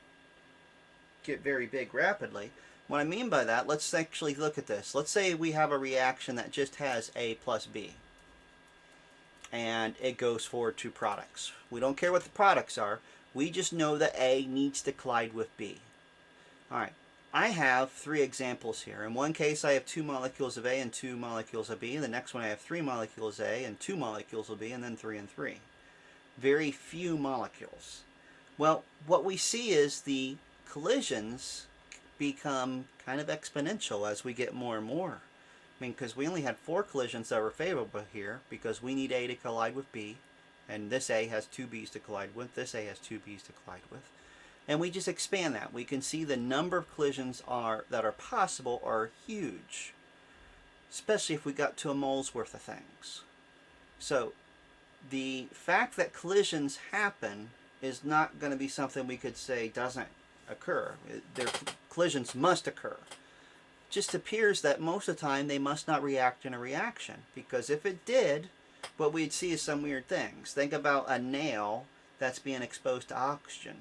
get very big rapidly. What I mean by that, let's actually look at this. Let's say we have a reaction that just has A plus B. And it goes for two products. We don't care what the products are. We just know that A needs to collide with B. Alright, I have three examples here. In one case I have 2 molecules of A and 2 molecules of B. In the next one I have 3 molecules of A and 2 molecules of B, and then 3 and 3. Very few molecules. Well, what we see is the collisions become kind of exponential as we get more and more. I mean, because we only had 4 collisions that were favorable here, because we need A to collide with B, and this A has 2 B's to collide with, this A has 2 B's to collide with. And we just expand that. We can see the number of collisions that are possible are huge, especially if we got to a mole's worth of things. So the fact that collisions happen is not going to be something we could say doesn't occur. Collisions must occur. Just appears that most of the time they must not react in a reaction, because if it did, what we'd see is some weird things. Think about a nail that's being exposed to oxygen.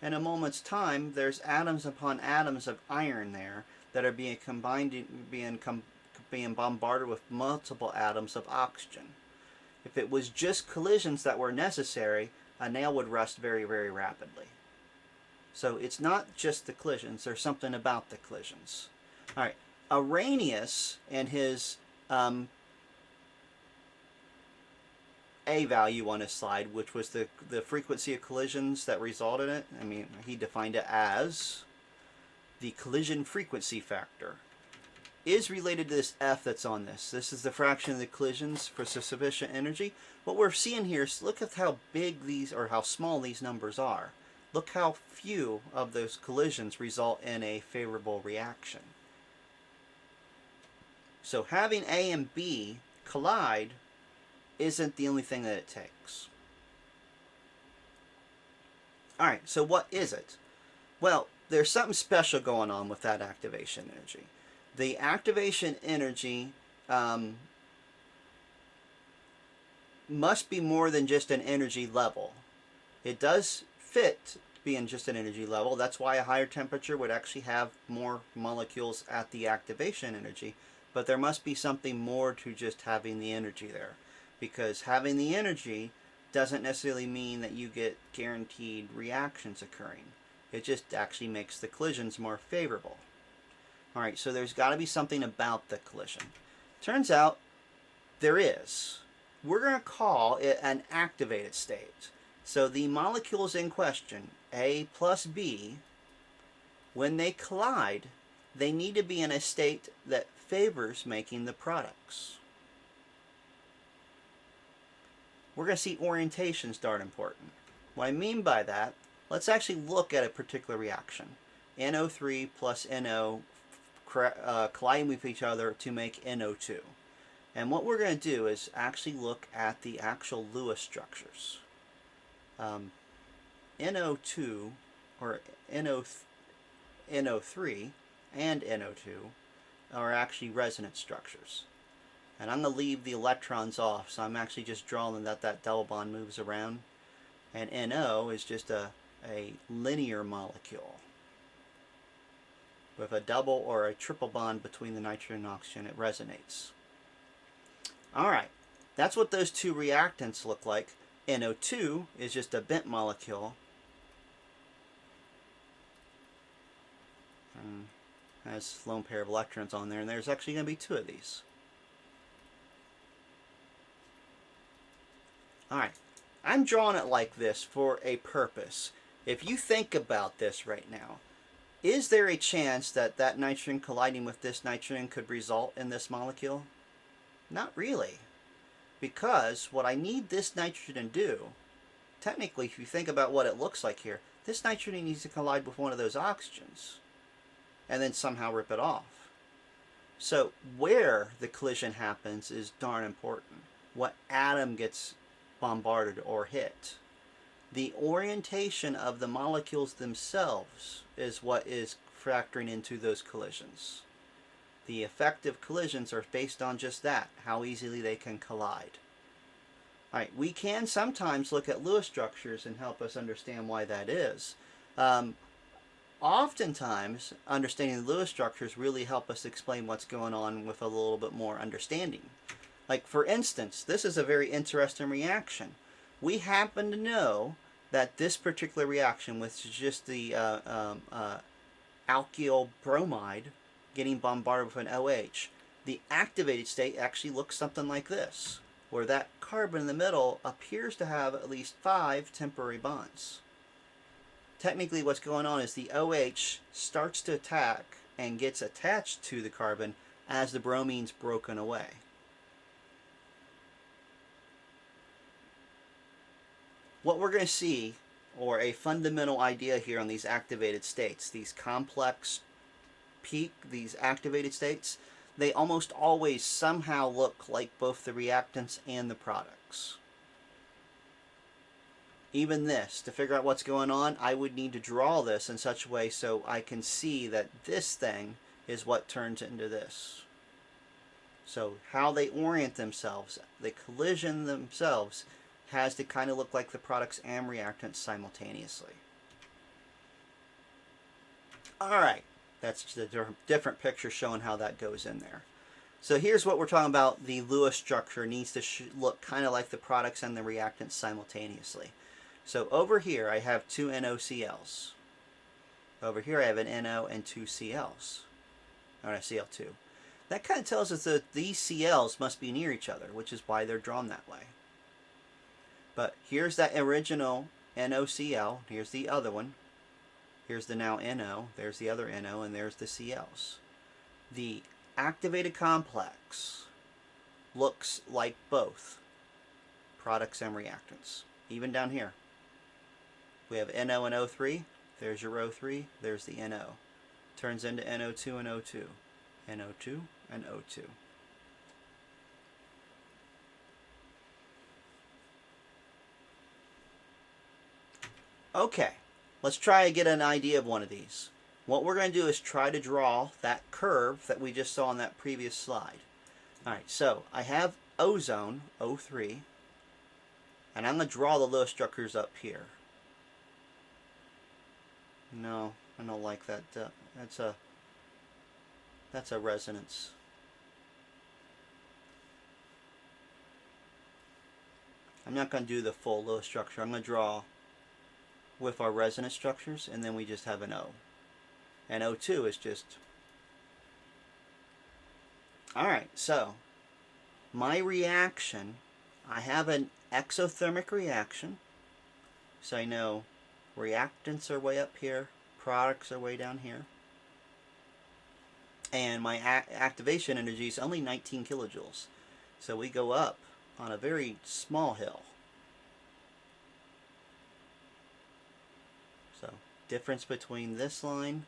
In a moment's time, there's atoms upon atoms of iron there that are being combined, being bombarded with multiple atoms of oxygen. If it was just collisions that were necessary, a nail would rust very, very rapidly. So it's not just the collisions, there's something about the collisions. Alright, Arrhenius and his A value on his slide, which was the frequency of collisions that resulted in it, I mean, he defined it as the collision frequency factor, is related to this F that's on this. This is the fraction of the collisions for sufficient energy. What we're seeing here is look at how big these, or how small these numbers are. look how few of those collisions result in a favorable reaction. So having A and B collide isn't the only thing that it takes. Alright, so what is it? Well, there's something special going on with that activation energy. The activation energy must be more than just an energy level. It does fit being just an energy level. That's why a higher temperature would actually have more molecules at the activation energy. But there must be something more to just having the energy there. Because having the energy doesn't necessarily mean that you get guaranteed reactions occurring. It just actually makes the collisions more favorable. Alright, so there's got to be something about the collision. Turns out there is. We're going to call it an activated state. So the molecules in question, A plus B, when they collide, they need to be in a state that favors making the products. We're going to see orientation start important. What I mean by that, let's actually look at a particular reaction. NO3 plus NO colliding with each other to make NO2. And what we're going to do is actually look at the actual Lewis structures. NO2 or NO3 and NO2 are actually resonance structures. And I'm going to leave the electrons off, so I'm actually just drawing that double bond moves around. And NO is just a linear molecule with a double or a triple bond between the nitrogen and oxygen. It resonates. Alright, that's what those two reactants look like. NO2 is just a bent molecule. Has a lone pair of electrons on there, and there's actually going to be two of these. Alright, I'm drawing it like this for a purpose. If you think about this right now, is there a chance that that nitrogen colliding with this nitrogen could result in this molecule? Not really. Because what I need this nitrogen to do, technically if you think about what it looks like here, this nitrogen needs to collide with one of those oxygens and then somehow rip it off. So where the collision happens is darn important. What atom gets bombarded or hit. The orientation of the molecules themselves is what is factoring into those collisions. The effective collisions are based on just that, how easily they can collide. Alright, we can sometimes look at Lewis structures and help us understand why that is. Oftentimes, understanding the Lewis structures really help us explain what's going on with a little bit more understanding. Like, for instance, this is a very interesting reaction. We happen to know that this particular reaction, which is just the alkyl bromide getting bombarded with an OH, the activated state actually looks something like this, where that carbon in the middle appears to have at least 5 temporary bonds. Technically what's going on is the OH starts to attack and gets attached to the carbon as the bromine's broken away. What we're going to see, or a fundamental idea here on these activated states, these complex these activated states, they almost always somehow look like both the reactants and the products. Even this, to figure out what's going on, I would need to draw this in such a way so I can see that this thing is what turns into this. So how they orient themselves, the collision themselves, has to kind of look like the products and reactants simultaneously. Alright, that's just a different picture showing how that goes in there. So here's what we're talking about. The Lewis structure needs to look kind of like the products and the reactants simultaneously. So over here I have 2 NOCLs. Over here I have an NO and 2 CLs. Or a Cl2. That kind of tells us that these CLs must be near each other, which is why they're drawn that way. But here's that original NOCl. Here's the other one. Here's the now NO. There's the other NO, and there's the CLs. The activated complex looks like both products and reactants, even down here. We have NO and O3. There's your O3. There's the NO. Turns into NO2 and O2. NO2 and O2. Okay, let's try to get an idea of one of these. What we're going to do is try to draw that curve that we just saw on that previous slide. Alright, so I have ozone, O3, and I'm going to draw the Lewis structures up here. No, I don't like that. That's a resonance. I'm not going to do the full Lewis structure. I'm going to draw with our resonance structures, and then we just have an O. And O2 is just... Alright, so my reaction, I have an exothermic reaction. So I know reactants are way up here, products are way down here. And my activation energy is only 19 kilojoules. So we go up on a very small hill. So difference between this line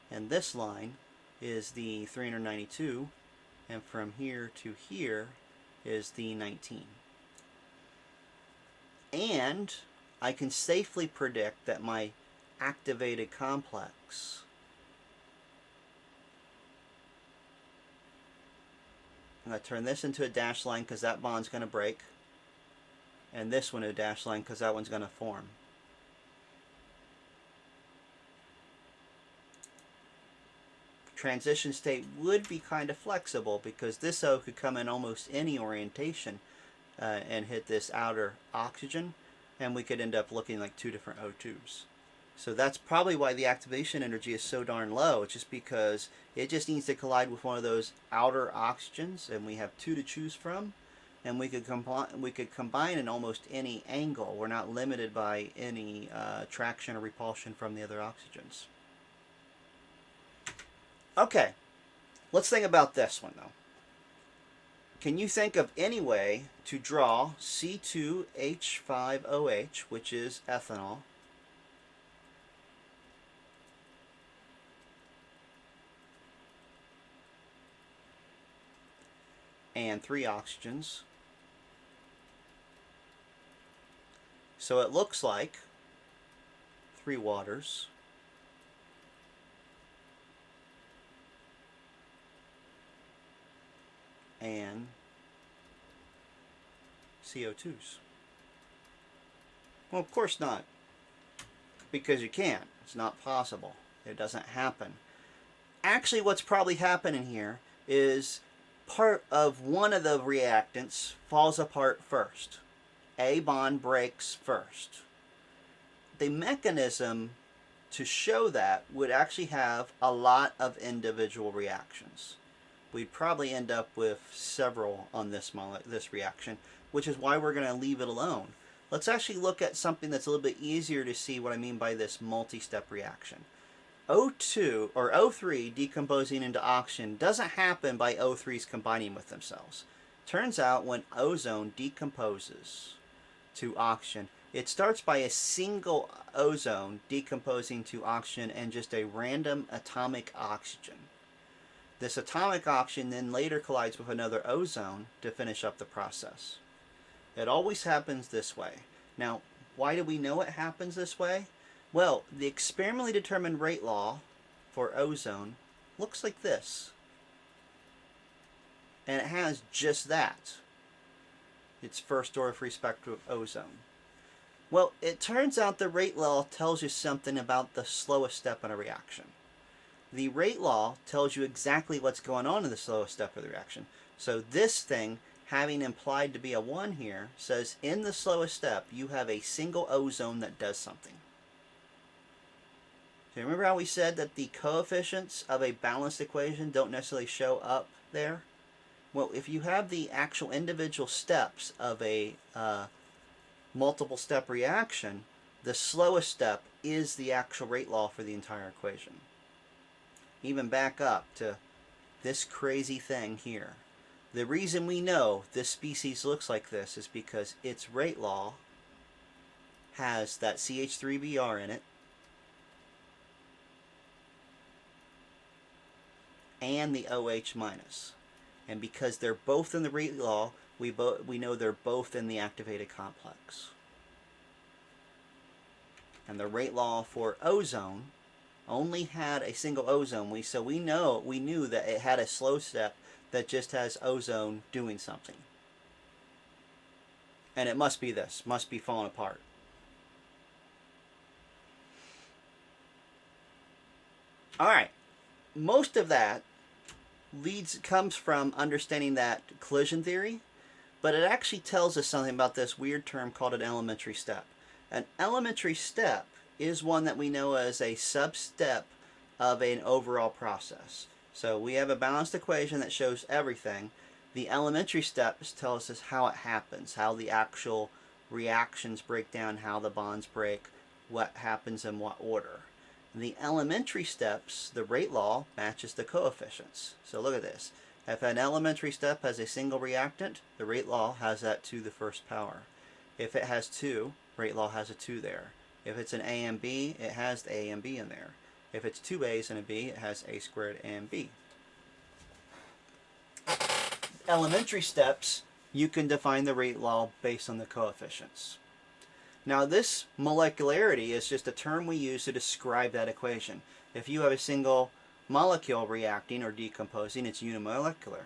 and this line is the 392, and from here to here is the 19. And I can safely predict that my activated complex I'm going to turn this into a dashed line because that bond's going to break, and this one a dashed line because that one's going to form. Transition state would be kind of flexible because this O could come in almost any orientation and hit this outer oxygen, and we could end up looking like two different O2s. So that's probably why the activation energy is so darn low. It's just because it just needs to collide with one of those outer oxygens, and we have two to choose from, and we could combine in almost any angle. We're not limited by any traction or repulsion from the other oxygens. Okay, let's think about this one though. Can you think of any way to draw C2H5OH, which is ethanol, and 3 oxygens? So it looks like 3 waters and CO2s. Well, of course not, because you can't. It's not possible. It doesn't happen. Actually, what's probably happening here is part of one of the reactants falls apart first. A bond breaks first. The mechanism to show that would actually have a lot of individual reactions. We'd probably end up with several on this reaction, which is why we're going to leave it alone. Let's actually look at something that's a little bit easier to see what I mean by this multi-step reaction. O2 or O3 decomposing into oxygen doesn't happen by O3s combining with themselves. Turns out when ozone decomposes to oxygen, it starts by a single ozone decomposing to oxygen and just a random atomic oxygen. This atomic oxygen then later collides with another ozone to finish up the process. It always happens this way. Now, why do we know it happens this way? Well, the experimentally determined rate law for ozone looks like this. And it has just that. It's first order with respect to ozone. Well, it turns out the rate law tells you something about the slowest step in a reaction. The rate law tells you exactly what's going on in the slowest step of the reaction. So this thing, having implied to be a 1 here, says in the slowest step you have a single ozone that does something. So remember how we said that the coefficients of a balanced equation don't necessarily show up there? Well, if you have the actual individual steps of a multiple step reaction, the slowest step is the actual rate law for the entire equation. Even back up to this crazy thing here. The reason we know this species looks like this is because its rate law has that CH3Br in it and the OH minus. And because they're both in the rate law, we know they're both in the activated complex. And the rate law for ozone only had a single ozone. So we knew that it had a slow step that just has ozone doing something. And it must be this, must be falling apart. All right, most of that comes from understanding that collision theory, but it actually tells us something about this weird term called an elementary step. An elementary step is one that we know as a sub-step of an overall process. So we have a balanced equation that shows everything. The elementary steps tell us how it happens, how the actual reactions break down, how the bonds break, what happens in what order. The elementary steps, the rate law, matches the coefficients. So look at this. If an elementary step has a single reactant, the rate law has that to the first power. If it has two, rate law has a 2 there. If it's an A and B, it has the A and B in there. If it's two A's and a B, it has A squared and B. Elementary steps, you can define the rate law based on the coefficients. Now this molecularity is just a term we use to describe that equation. If you have a single molecule reacting or decomposing, it's unimolecular.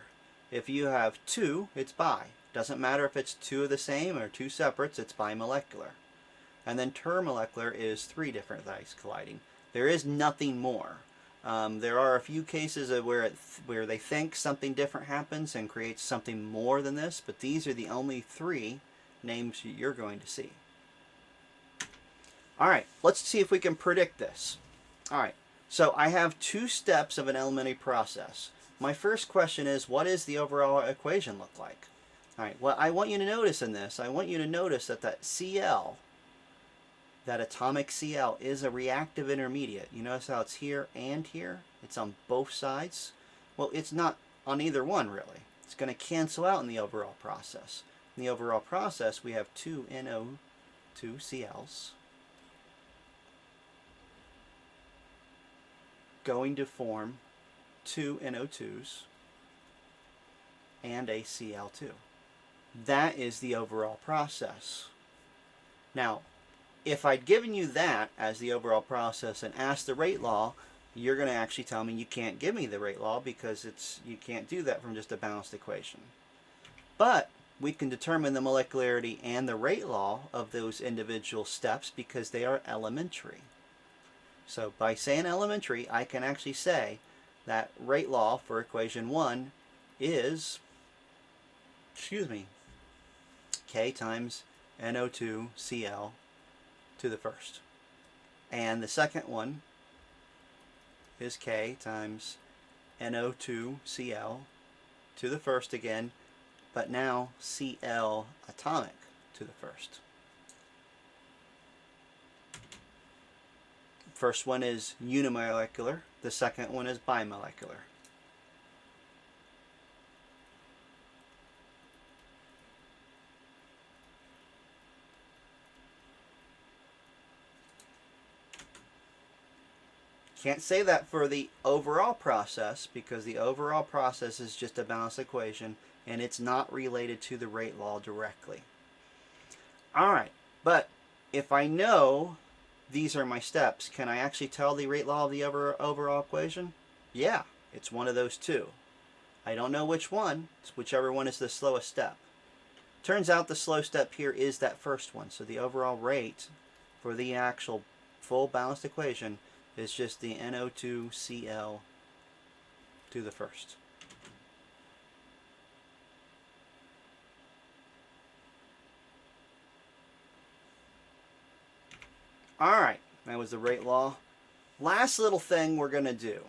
If you have two, it's bi. Doesn't matter if it's two of the same or two separates, it's bimolecular. And then termolecular is three different things colliding. There is nothing more. There are a few cases of where they think something different happens and creates something more than this, but these are the only three names you're going to see. All right, let's see if we can predict this. All right, so I have two steps of an elementary process. My first question is, what does the overall equation look like? All right, what I want you to notice in this, I want you to notice that Cl, that atomic Cl, is a reactive intermediate. You notice how it's here and here? It's on both sides. Well, it's not on either one, really. It's going to cancel out in the overall process. In the overall process, we have two NO2Cls going to form two NO2s and a Cl2. That is the overall process. Now, if I'd given you that as the overall process and asked the rate law, you're going to actually tell me you can't give me the rate law because you can't do that from just a balanced equation. But we can determine the molecularity and the rate law of those individual steps because they are elementary. So by saying elementary, I can actually say that rate law for equation 1 is, K times NO2Cl to the first. And the second one is K times NO2Cl to the first again, but now Cl atomic to the first. First one is unimolecular, the second one is bimolecular. Can't say that for the overall process because the overall process is just a balanced equation and it's not related to the rate law directly. Alright, but if I know these are my steps, can I actually tell the rate law of the overall equation? Yeah, it's one of those two. I don't know which one, it's whichever one is the slowest step. Turns out the slow step here is that first one, so the overall rate for the actual full balanced equation is just the NO2Cl to the first. Alright, that was the rate law. Last little thing we're going to do.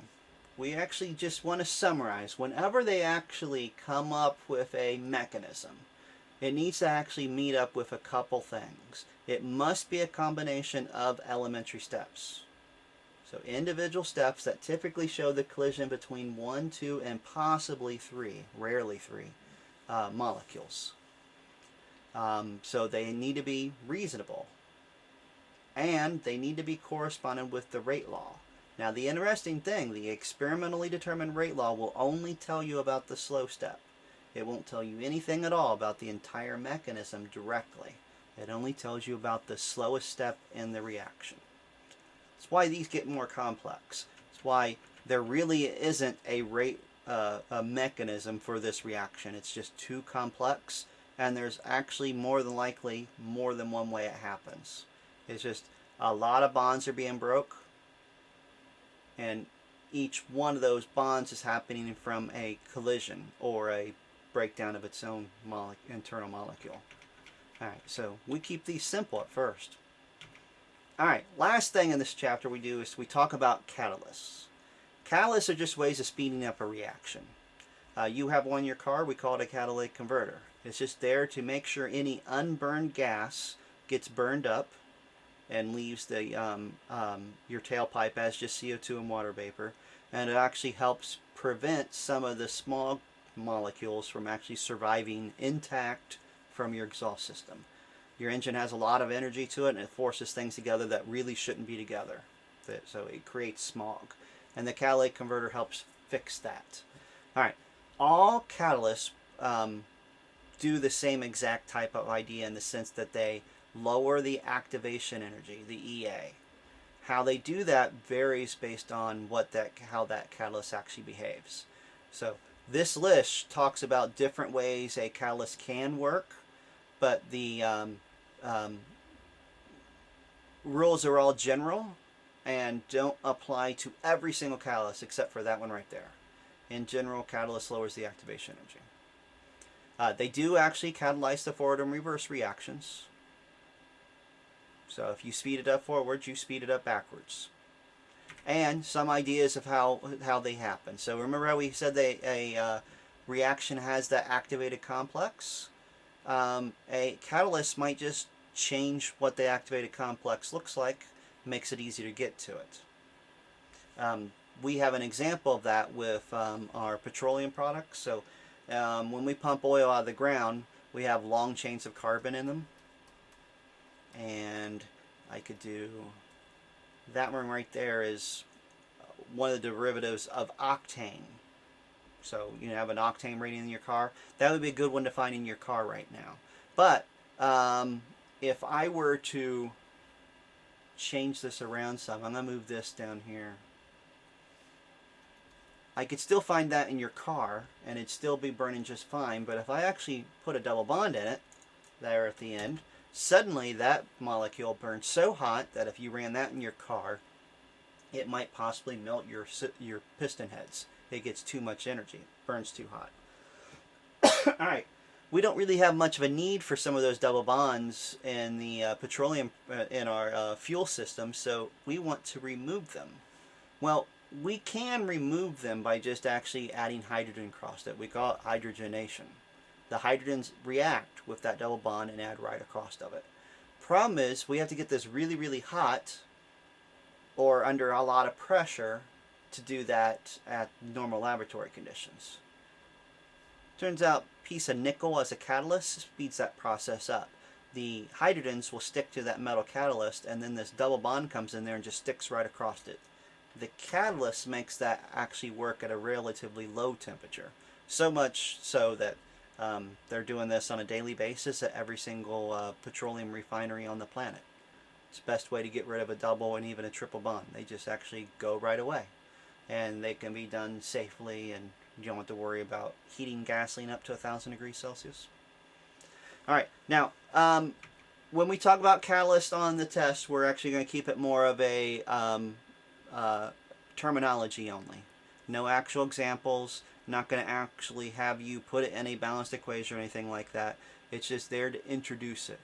We actually just want to summarize. Whenever they actually come up with a mechanism, it needs to actually meet up with a couple things. It must be a combination of elementary steps. So individual steps that typically show the collision between 1, 2, and possibly 3, rarely 3, molecules. So they need to be reasonable. and they need to be correspondent with the rate law. Now, the interesting thing, the experimentally determined rate law will only tell you about the slow step. It won't tell you anything at all about the entire mechanism directly. It only tells you about the slowest step in the reaction. That's why these get more complex. That's why there really isn't a mechanism for this reaction. It's just too complex, and there's actually more than likely more than one way it happens. It's just a lot of bonds are being broke, and each one of those bonds is happening from a collision or a breakdown of its own internal molecule. Alright, so we keep these simple at first. Alright, last thing in this chapter we do is we talk about catalysts. Catalysts are just ways of speeding up a reaction. You have one in your car, we call it a catalytic converter. It's just there to make sure any unburned gas gets burned up and leaves the your tailpipe as just CO2 and water vapor, and it actually helps prevent some of the small molecules from actually surviving intact from your exhaust system. Your engine has a lot of energy to it, and it forces things together that really shouldn't be together, so it creates smog, and the catalytic converter helps fix that. Alright, all catalysts do the same exact type of idea in the sense that they lower the activation energy, the EA. How they do that varies based on how that catalyst actually behaves. So this list talks about different ways a catalyst can work, but the rules are all general and don't apply to every single catalyst except for that one right there. In general, catalyst lowers the activation energy. They do actually catalyze the forward and reverse reactions. So if you speed it up forwards, you speed it up backwards. And some ideas of how they happen. So remember how we said a reaction has that activated complex? A catalyst might just change what the activated complex looks like, makes it easier to get to it. We have an example of that with our petroleum products. So when we pump oil out of the ground, we have long chains of carbon in them. And I could do that one right there is one of the derivatives of octane. So you have an octane rating in your car. That would be a good one to find in your car right now. But if I were to change this around some, I'm going to move this down here. I could still find that in your car, and it'd still be burning just fine. But if I actually put a double bond in it, there at the end, suddenly that molecule burns so hot that if you ran that in your car, it might possibly melt your piston heads. It gets too much energy. It burns too hot. Alright, we don't really have much of a need for some of those double bonds in the petroleum, in our fuel system, so we want to remove them. Well, we can remove them by just actually adding hydrogen across it. We call it hydrogenation. The hydrogens react with that double bond and add right across of it. Problem is, we have to get this really, really hot or under a lot of pressure to do that at normal laboratory conditions. Turns out a piece of nickel as a catalyst speeds that process up. The hydrogens will stick to that metal catalyst, and then this double bond comes in there and just sticks right across it. The catalyst makes that actually work at a relatively low temperature. So much so that they're doing this on a daily basis at every single petroleum refinery on the planet. It's the best way to get rid of a double and even a triple bond. They just actually go right away. And they can be done safely, and you don't have to worry about heating gasoline up to 1,000 degrees Celsius. Alright, now, when we talk about catalyst on the test, we're actually going to keep it more of a terminology only. No actual examples. Not going to actually have you put it in a balanced equation or anything like that. It's just there to introduce it.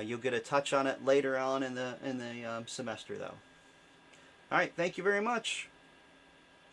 You'll get a touch on it later on in the semester, though. All right, thank you very much.